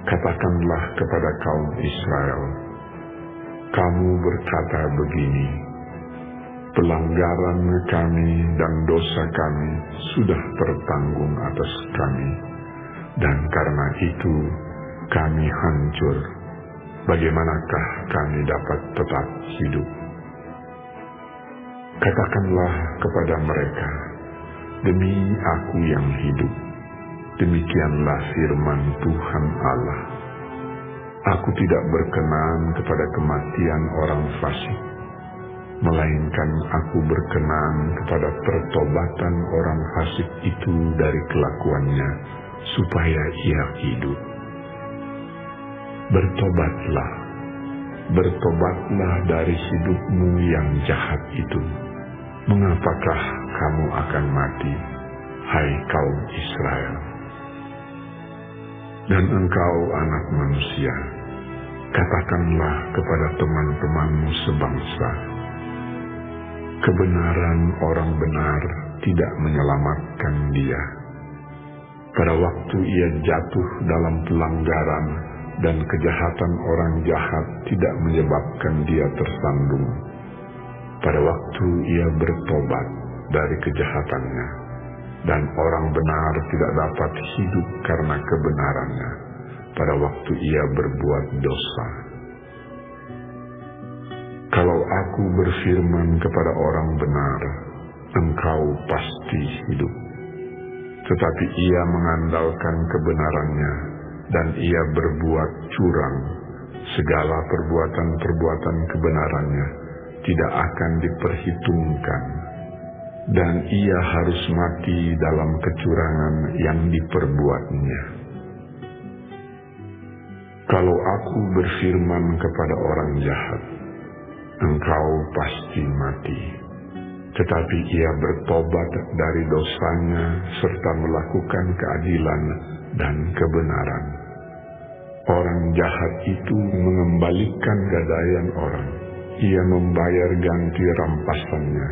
katakanlah kepada kaum Israel, kamu berkata begini, pelanggaran kami dan dosa kami sudah tertanggung atas kami, dan karena itu kami hancur. Bagaimanakah kami dapat tetap hidup? Katakanlah kepada mereka, demi aku yang hidup, demikianlah firman Tuhan Allah, aku tidak berkenan kepada kematian orang fasik, melainkan aku berkenan kepada pertobatan orang fasik itu dari kelakuannya, supaya ia hidup. Bertobatlah, bertobatlah dari hidupmu yang jahat itu. Mengapakah kamu akan mati, hai kaum Israel? Dan engkau, anak manusia, katakanlah kepada teman-temanmu sebangsa, kebenaran orang benar tidak menyelamatkan dia. Pada waktu ia jatuh dalam pelanggaran dan kejahatan orang jahat tidak menyebabkan dia tersandung. Pada waktu ia bertobat dari kejahatannya, dan orang benar tidak dapat hidup karena kebenarannya, pada waktu ia berbuat dosa. Kalau aku berfirman kepada orang benar, engkau pasti hidup, tetapi ia mengandalkan kebenarannya, dan ia berbuat curang, segala perbuatan-perbuatan kebenarannya tidak akan diperhitungkan, dan ia harus mati dalam kecurangan yang diperbuatnya. Kalau aku berfirman kepada orang jahat, engkau pasti mati, tetapi ia bertobat dari dosanya serta melakukan keadilan dan kebenaran, orang jahat itu mengembalikan gadaian orang, ia membayar ganti rampasannya,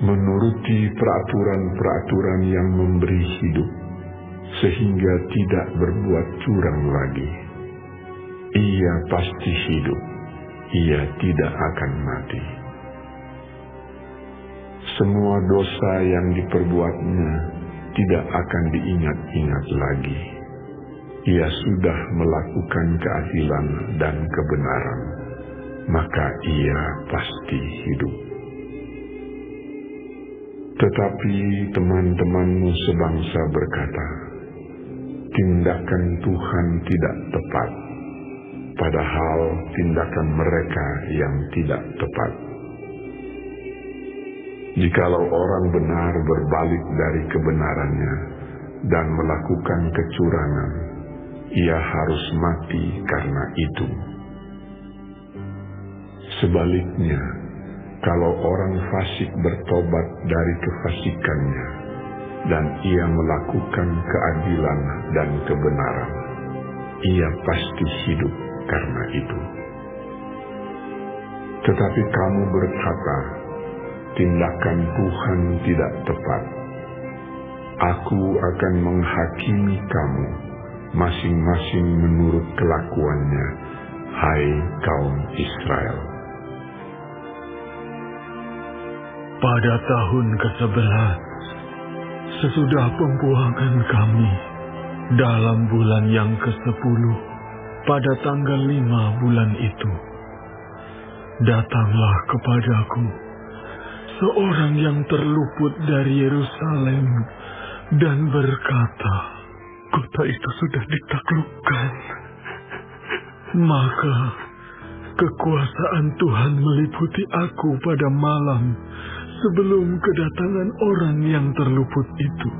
menuruti peraturan-peraturan yang memberi hidup, sehingga tidak berbuat curang lagi. Ia pasti hidup, ia tidak akan mati. Semua dosa yang diperbuatnya tidak akan diingat-ingat lagi. Ia sudah melakukan keadilan dan kebenaran, maka ia pasti hidup. Tetapi teman-temanmu sebangsa berkata, tindakan Tuhan tidak tepat, padahal tindakan mereka yang tidak tepat. Jikalau orang benar berbalik dari kebenarannya, dan melakukan kecurangan, ia harus mati karena itu. Sebaliknya, kalau orang fasik bertobat dari kefasikannya, dan ia melakukan keadilan dan kebenaran, ia pasti hidup karena itu. Tetapi kamu berkata, tindakan Tuhan tidak tepat. Aku akan menghakimi kamu, masing-masing menurut kelakuannya, hai kaum Israel. Pada tahun ke-11, sesudah pembuangan kami, dalam bulan yang ke-10, pada tanggal 5 bulan itu, datanglah kepadaku seorang yang terluput dari Yerusalem dan berkata, kota itu sudah ditaklukkan. Maka kekuasaan Tuhan meliputi aku pada malam sebelum kedatangan orang yang terluput itu.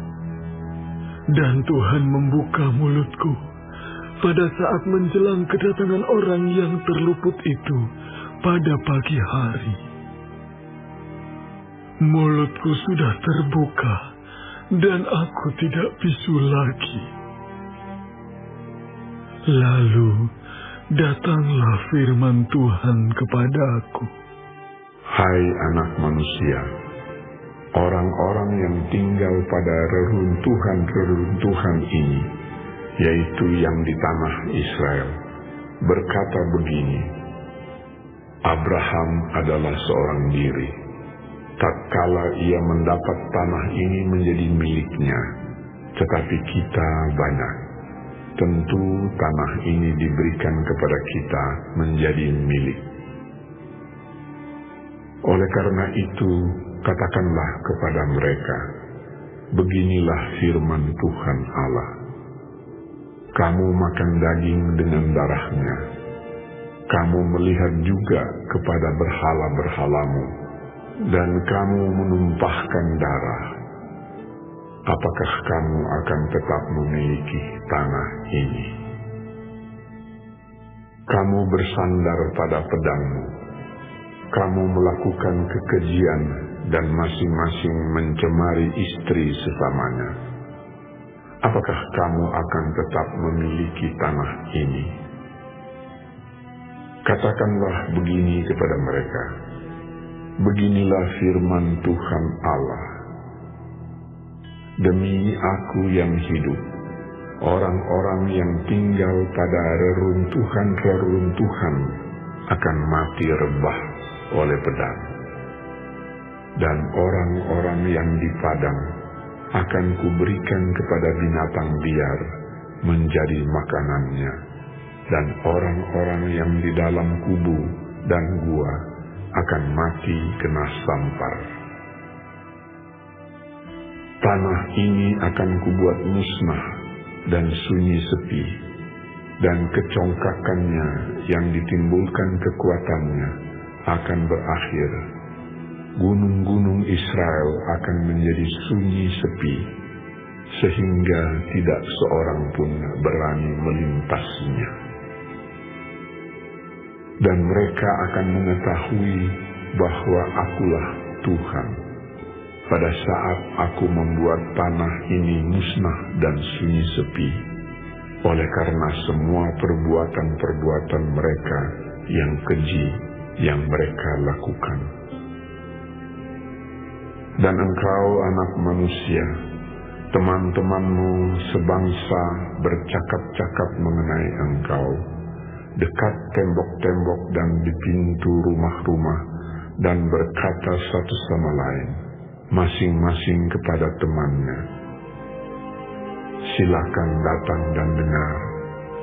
Dan Tuhan membuka mulutku pada saat menjelang kedatangan orang yang terluput itu pada pagi hari. Mulutku sudah terbuka dan aku tidak bisu lagi. Lalu datanglah firman Tuhan kepadaku. Hai anak manusia, orang-orang yang tinggal pada reruntuhan-reruntuhan ini, yaitu yang di tanah Israel, berkata begini, Abraham adalah seorang diri. Tatkala ia mendapat tanah ini menjadi miliknya, tetapi kita banyak. Tentu tanah ini diberikan kepada kita menjadi milik. Oleh karena itu, katakanlah kepada mereka, beginilah firman Tuhan Allah. Kamu makan daging dengan darahnya. Kamu melihat juga kepada berhala-berhalamu, dan kamu menumpahkan darah. Apakah kamu akan tetap memiliki tanah ini? Kamu bersandar pada pedangmu. Kamu melakukan kekejian dan masing-masing mencemari istri sesamanya. Apakah kamu akan tetap memiliki tanah ini? Katakanlah begini kepada mereka, beginilah firman Tuhan Allah. Demi aku yang hidup, orang-orang yang tinggal pada reruntuhan-reruntuhan akan mati rebah oleh pedang. Dan orang-orang yang di padang akan kuberikan kepada binatang liar menjadi makanannya, dan orang-orang yang di dalam kubu dan gua akan mati kena sampar. Tanah ini akan kubuat musnah dan sunyi sepi, dan kecongkakannya yang ditimbulkan kekuatannya akan berakhir. Gunung-gunung Israel akan menjadi sunyi sepi, sehingga tidak seorang pun berani melintasinya. Dan mereka akan mengetahui bahwa akulah Tuhan, pada saat aku membuat tanah ini musnah dan sunyi sepi, oleh karena semua perbuatan-perbuatan mereka yang keji yang mereka lakukan. Dan engkau, anak manusia, teman-temanmu sebangsa bercakap-cakap mengenai engkau, dekat tembok-tembok dan di pintu rumah-rumah, dan berkata satu sama lain, masing-masing kepada temannya, silakan datang dan dengar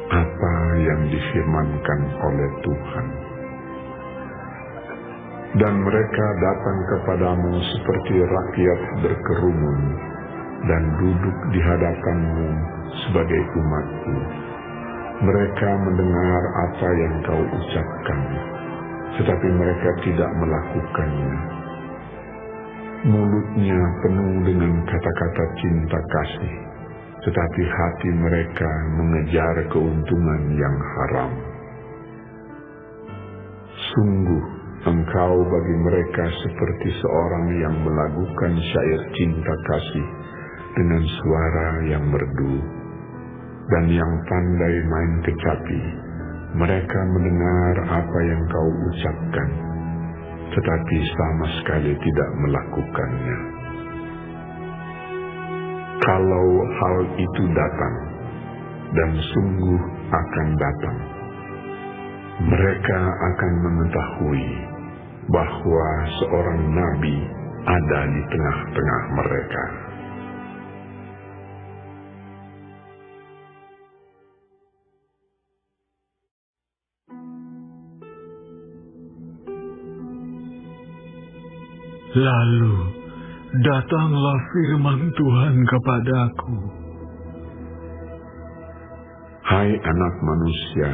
apa yang difirmankan oleh Tuhan. Dan mereka datang kepadamu seperti rakyat berkerumun, dan duduk di hadapanmu sebagai umatku. Mereka mendengar apa yang kau ucapkan, tetapi mereka tidak melakukannya. Mulutnya penuh dengan kata-kata cinta kasih, tetapi hati mereka mengejar keuntungan yang haram. Sungguh, engkau bagi mereka seperti seorang yang melakukan syair cinta kasih dengan suara yang merdu, dan yang pandai main kecapi. Mereka mendengar apa yang kau ucapkan, tetapi sama sekali tidak melakukannya. Kalau hal itu datang, dan sungguh akan datang, mereka akan mengetahui bahwa seorang nabi ada di tengah-tengah mereka. Lalu datanglah firman Tuhan kepadaku. Hai anak manusia,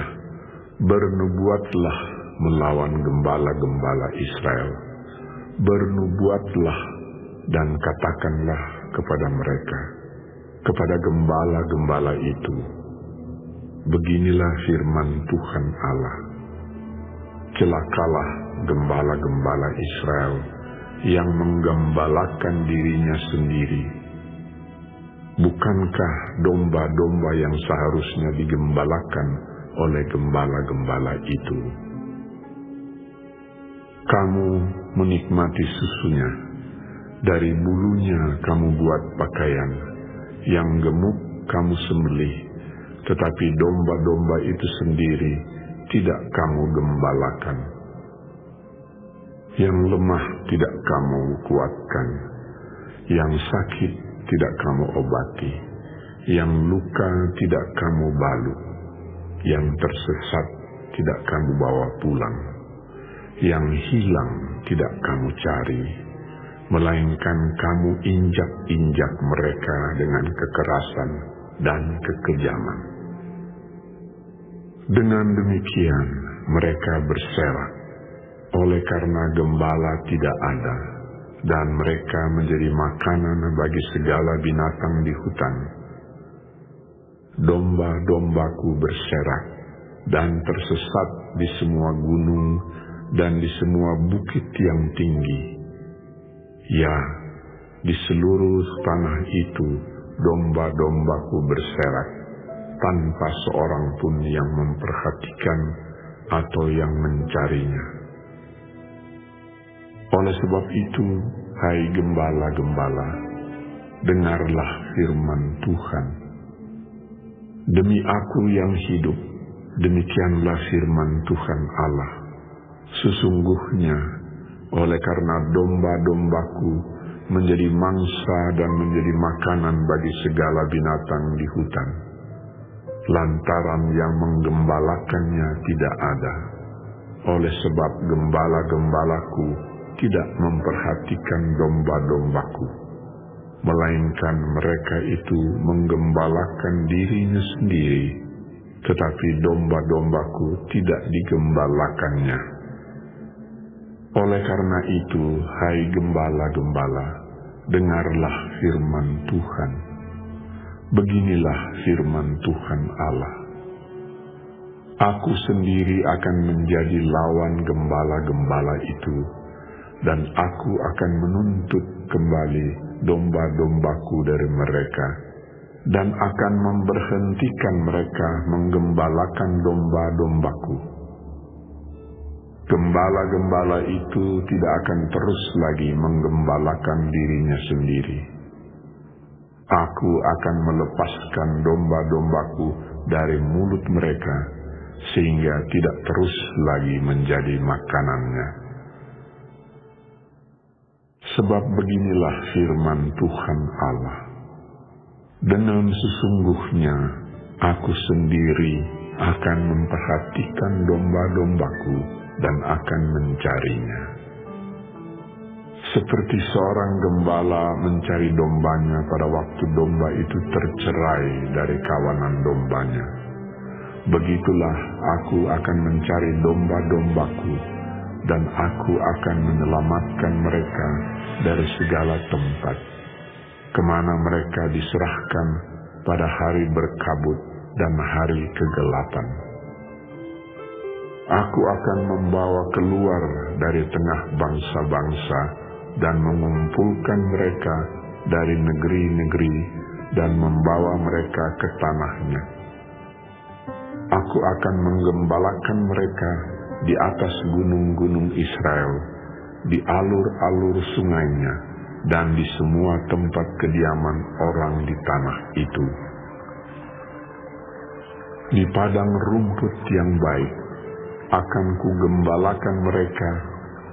bernubuatlah melawan gembala-gembala Israel. Bernubuatlah dan katakanlah kepada mereka, kepada gembala-gembala itu, beginilah firman Tuhan Allah. Celakalah gembala-gembala Israel yang menggembalakan dirinya sendiri. Bukankah domba-domba yang seharusnya digembalakan oleh gembala-gembala itu? Kamu menikmati susunya, dari bulunya kamu buat pakaian, yang gemuk kamu sembelih, tetapi domba-domba itu sendiri tidak kamu gembalakan. Yang lemah tidak kamu kuatkan, yang sakit tidak kamu obati, yang luka tidak kamu balut, yang tersesat tidak kamu bawa pulang, yang hilang tidak kamu cari, melainkan kamu injak-injak mereka dengan kekerasan dan kekejaman. Dengan demikian mereka berserak, oleh karena gembala tidak ada, dan mereka menjadi makanan bagi segala binatang di hutan. Domba-dombaku berserak dan tersesat di semua gunung dan di semua bukit yang tinggi. Ya, di seluruh tanah itu domba-dombaku berserak, tanpa seorang pun yang memperhatikan atau yang mencarinya. Oleh sebab itu, hai gembala-gembala, dengarlah firman Tuhan. Demi aku yang hidup, demikianlah firman Tuhan Allah. Sesungguhnya, oleh karena domba-dombaku menjadi mangsa dan menjadi makanan bagi segala binatang di hutan, lantaran yang menggembalakannya tidak ada. Oleh sebab gembala-gembalaku tidak memperhatikan domba-dombaku, melainkan mereka itu menggembalakan dirinya sendiri, tetapi domba-dombaku tidak digembalakannya. Oleh karena itu, hai gembala-gembala, dengarlah firman Tuhan. Beginilah firman Tuhan Allah. Aku sendiri akan menjadi lawan gembala-gembala itu, dan aku akan menuntut kembali domba-dombaku dari mereka, dan akan memberhentikan mereka menggembalakan domba-dombaku. Gembala-gembala itu tidak akan terus lagi menggembalakan dirinya sendiri. Aku akan melepaskan domba-dombaku dari mulut mereka, sehingga tidak terus lagi menjadi makanannya. Sebab beginilah firman Tuhan Allah. Dengan sesungguhnya aku sendiri akan memperhatikan domba-dombaku dan akan mencarinya. Seperti seorang gembala mencari dombanya pada waktu domba itu tercerai dari kawanan dombanya, begitulah aku akan mencari domba-dombaku, dan aku akan menyelamatkan mereka dari segala tempat. Kemana mereka diserahkan, pada hari berkabut dan hari kegelapan. Aku akan membawa keluar dari tengah bangsa-bangsa dan mengumpulkan mereka dari negeri-negeri dan membawa mereka ke tanahnya. Aku akan menggembalakan mereka di atas gunung-gunung Israel, di alur-alur sungainya, dan di semua tempat kediaman orang di tanah itu. Di padang rumput yang baik akan kugembalakan mereka,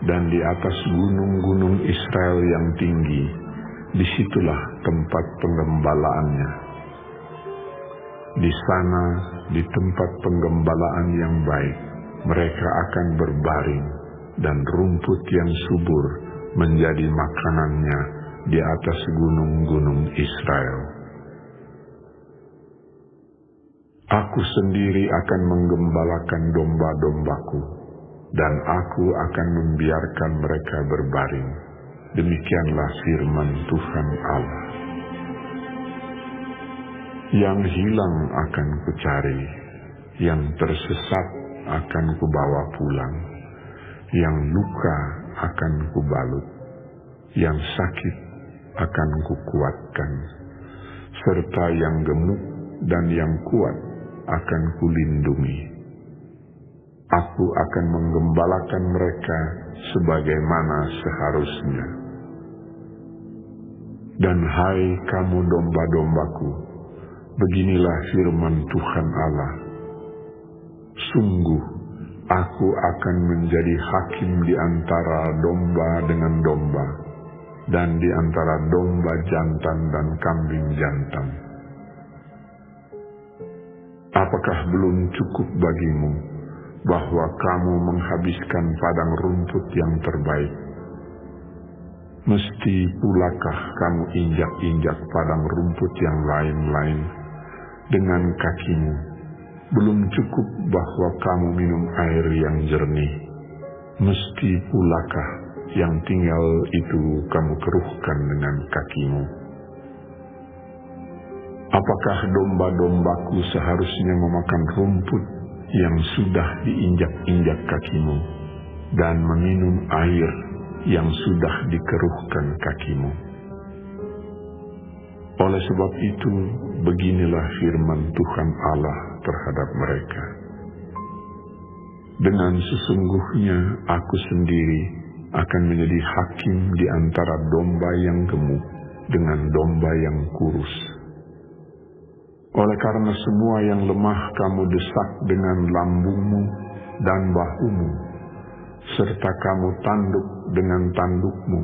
dan di atas gunung-gunung Israel yang tinggi, disitulah tempat penggembalaannya. Di sana, di tempat penggembalaan yang baik, mereka akan berbaring, dan rumput yang subur menjadi makanannya di atas gunung-gunung Israel. Aku sendiri akan menggembalakan domba-dombaku, dan aku akan membiarkan mereka berbaring. Demikianlah firman Tuhan Allah. Yang hilang akan kucari, yang tersesat akan kubawa pulang, yang luka akan kubalut, yang sakit akan kukuatkan, serta yang gemuk dan yang kuat akan kulindungi. Aku akan menggembalakan mereka sebagaimana seharusnya. Dan hai kamu domba-dombaku, beginilah firman Tuhan Allah. Sungguh, aku akan menjadi hakim di antara domba dengan domba, dan di antara domba jantan dan kambing jantan. Apakah belum cukup bagimu bahwa kamu menghabiskan padang rumput yang terbaik? Mesti pulakah kamu injak-injak padang rumput yang lain-lain dengan kakimu? Belum cukup bahwa kamu minum air yang jernih? Mesti pulakah yang tinggal itu kamu keruhkan dengan kakimu? Apakah domba-dombaku seharusnya memakan rumput yang sudah diinjak-injak kakimu, dan meminum air yang sudah dikeruhkan kakimu? Oleh sebab itu, beginilah firman Tuhan Allah terhadap mereka. Dengan sesungguhnya aku sendiri akan menjadi hakim di antara domba yang gemuk dengan domba yang kurus. Oleh karena semua yang lemah kamu desak dengan lambungmu dan bahumu, serta kamu tanduk dengan tandukmu,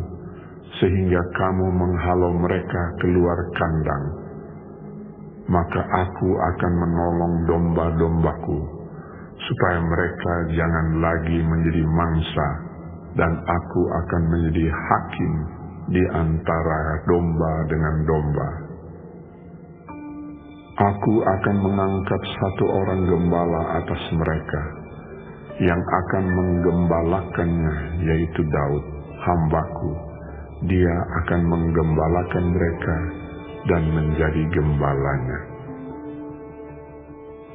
sehingga kamu menghalau mereka keluar kandang, maka aku akan menolong domba-dombaku, supaya mereka jangan lagi menjadi mangsa, dan aku akan menjadi hakim di antara domba dengan domba. Aku akan mengangkat satu orang gembala atas mereka, yang akan menggembalakannya, yaitu Daud, hambaku. Dia akan menggembalakan mereka dan menjadi gembalanya.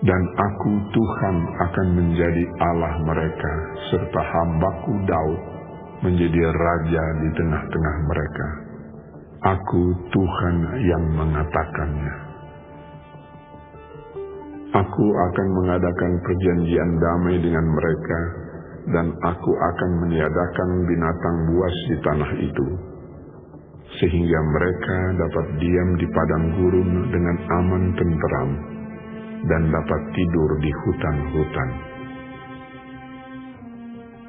Dan aku Tuhan akan menjadi Allah mereka, serta hambaku Daud menjadi raja di tengah-tengah mereka. Aku Tuhan yang mengatakannya. Aku akan mengadakan perjanjian damai dengan mereka, dan aku akan meniadakan binatang buas di tanah itu, sehingga mereka dapat diam di padang gurun dengan aman tenteram, dan dapat tidur di hutan-hutan.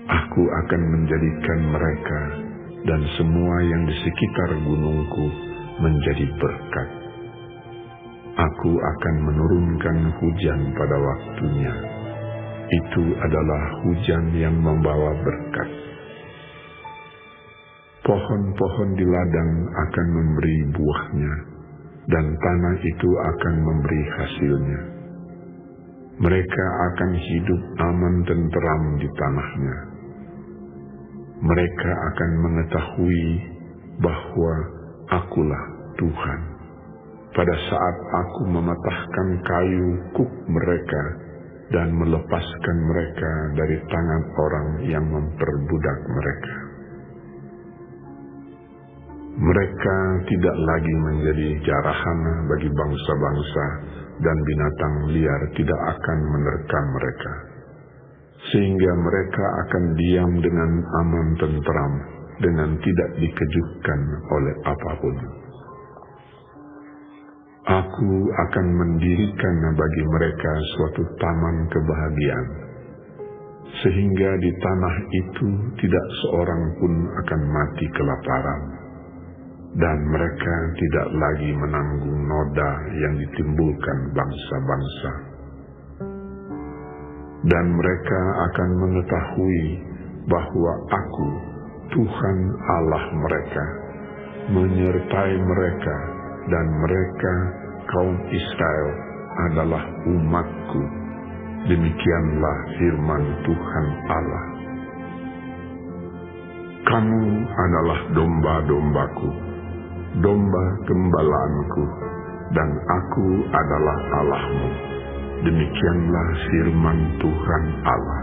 Aku akan menjadikan mereka dan semua yang di sekitar gunungku menjadi berkat. Aku akan menurunkan hujan pada waktunya. Itu adalah hujan yang membawa berkat. Pohon-pohon di ladang akan memberi buahnya, dan tanah itu akan memberi hasilnya. Mereka akan hidup aman tenteram di tanahnya. Mereka akan mengetahui bahwa Akulah Tuhan, pada saat aku mematahkan kayu kuk mereka dan melepaskan mereka dari tangan orang yang memperbudak mereka. Mereka tidak lagi menjadi jarahan bagi bangsa-bangsa, dan binatang liar tidak akan menerkam mereka, sehingga mereka akan diam dengan aman tentram, dengan tidak dikejutkan oleh apapun. Aku akan mendirikan bagi mereka suatu taman kebahagiaan, sehingga di tanah itu tidak seorang pun akan mati kelaparan, dan mereka tidak lagi menanggung noda yang ditimbulkan bangsa-bangsa. Dan mereka akan mengetahui bahwa Aku, Tuhan Allah mereka, menyertai mereka, dan mereka, kaum Israel, adalah umat-Ku. Demikianlah firman Tuhan Allah. Kamu adalah domba-dombaku, domba gembalaanku, dan Aku adalah Allahmu. Demikianlah firman Tuhan Allah.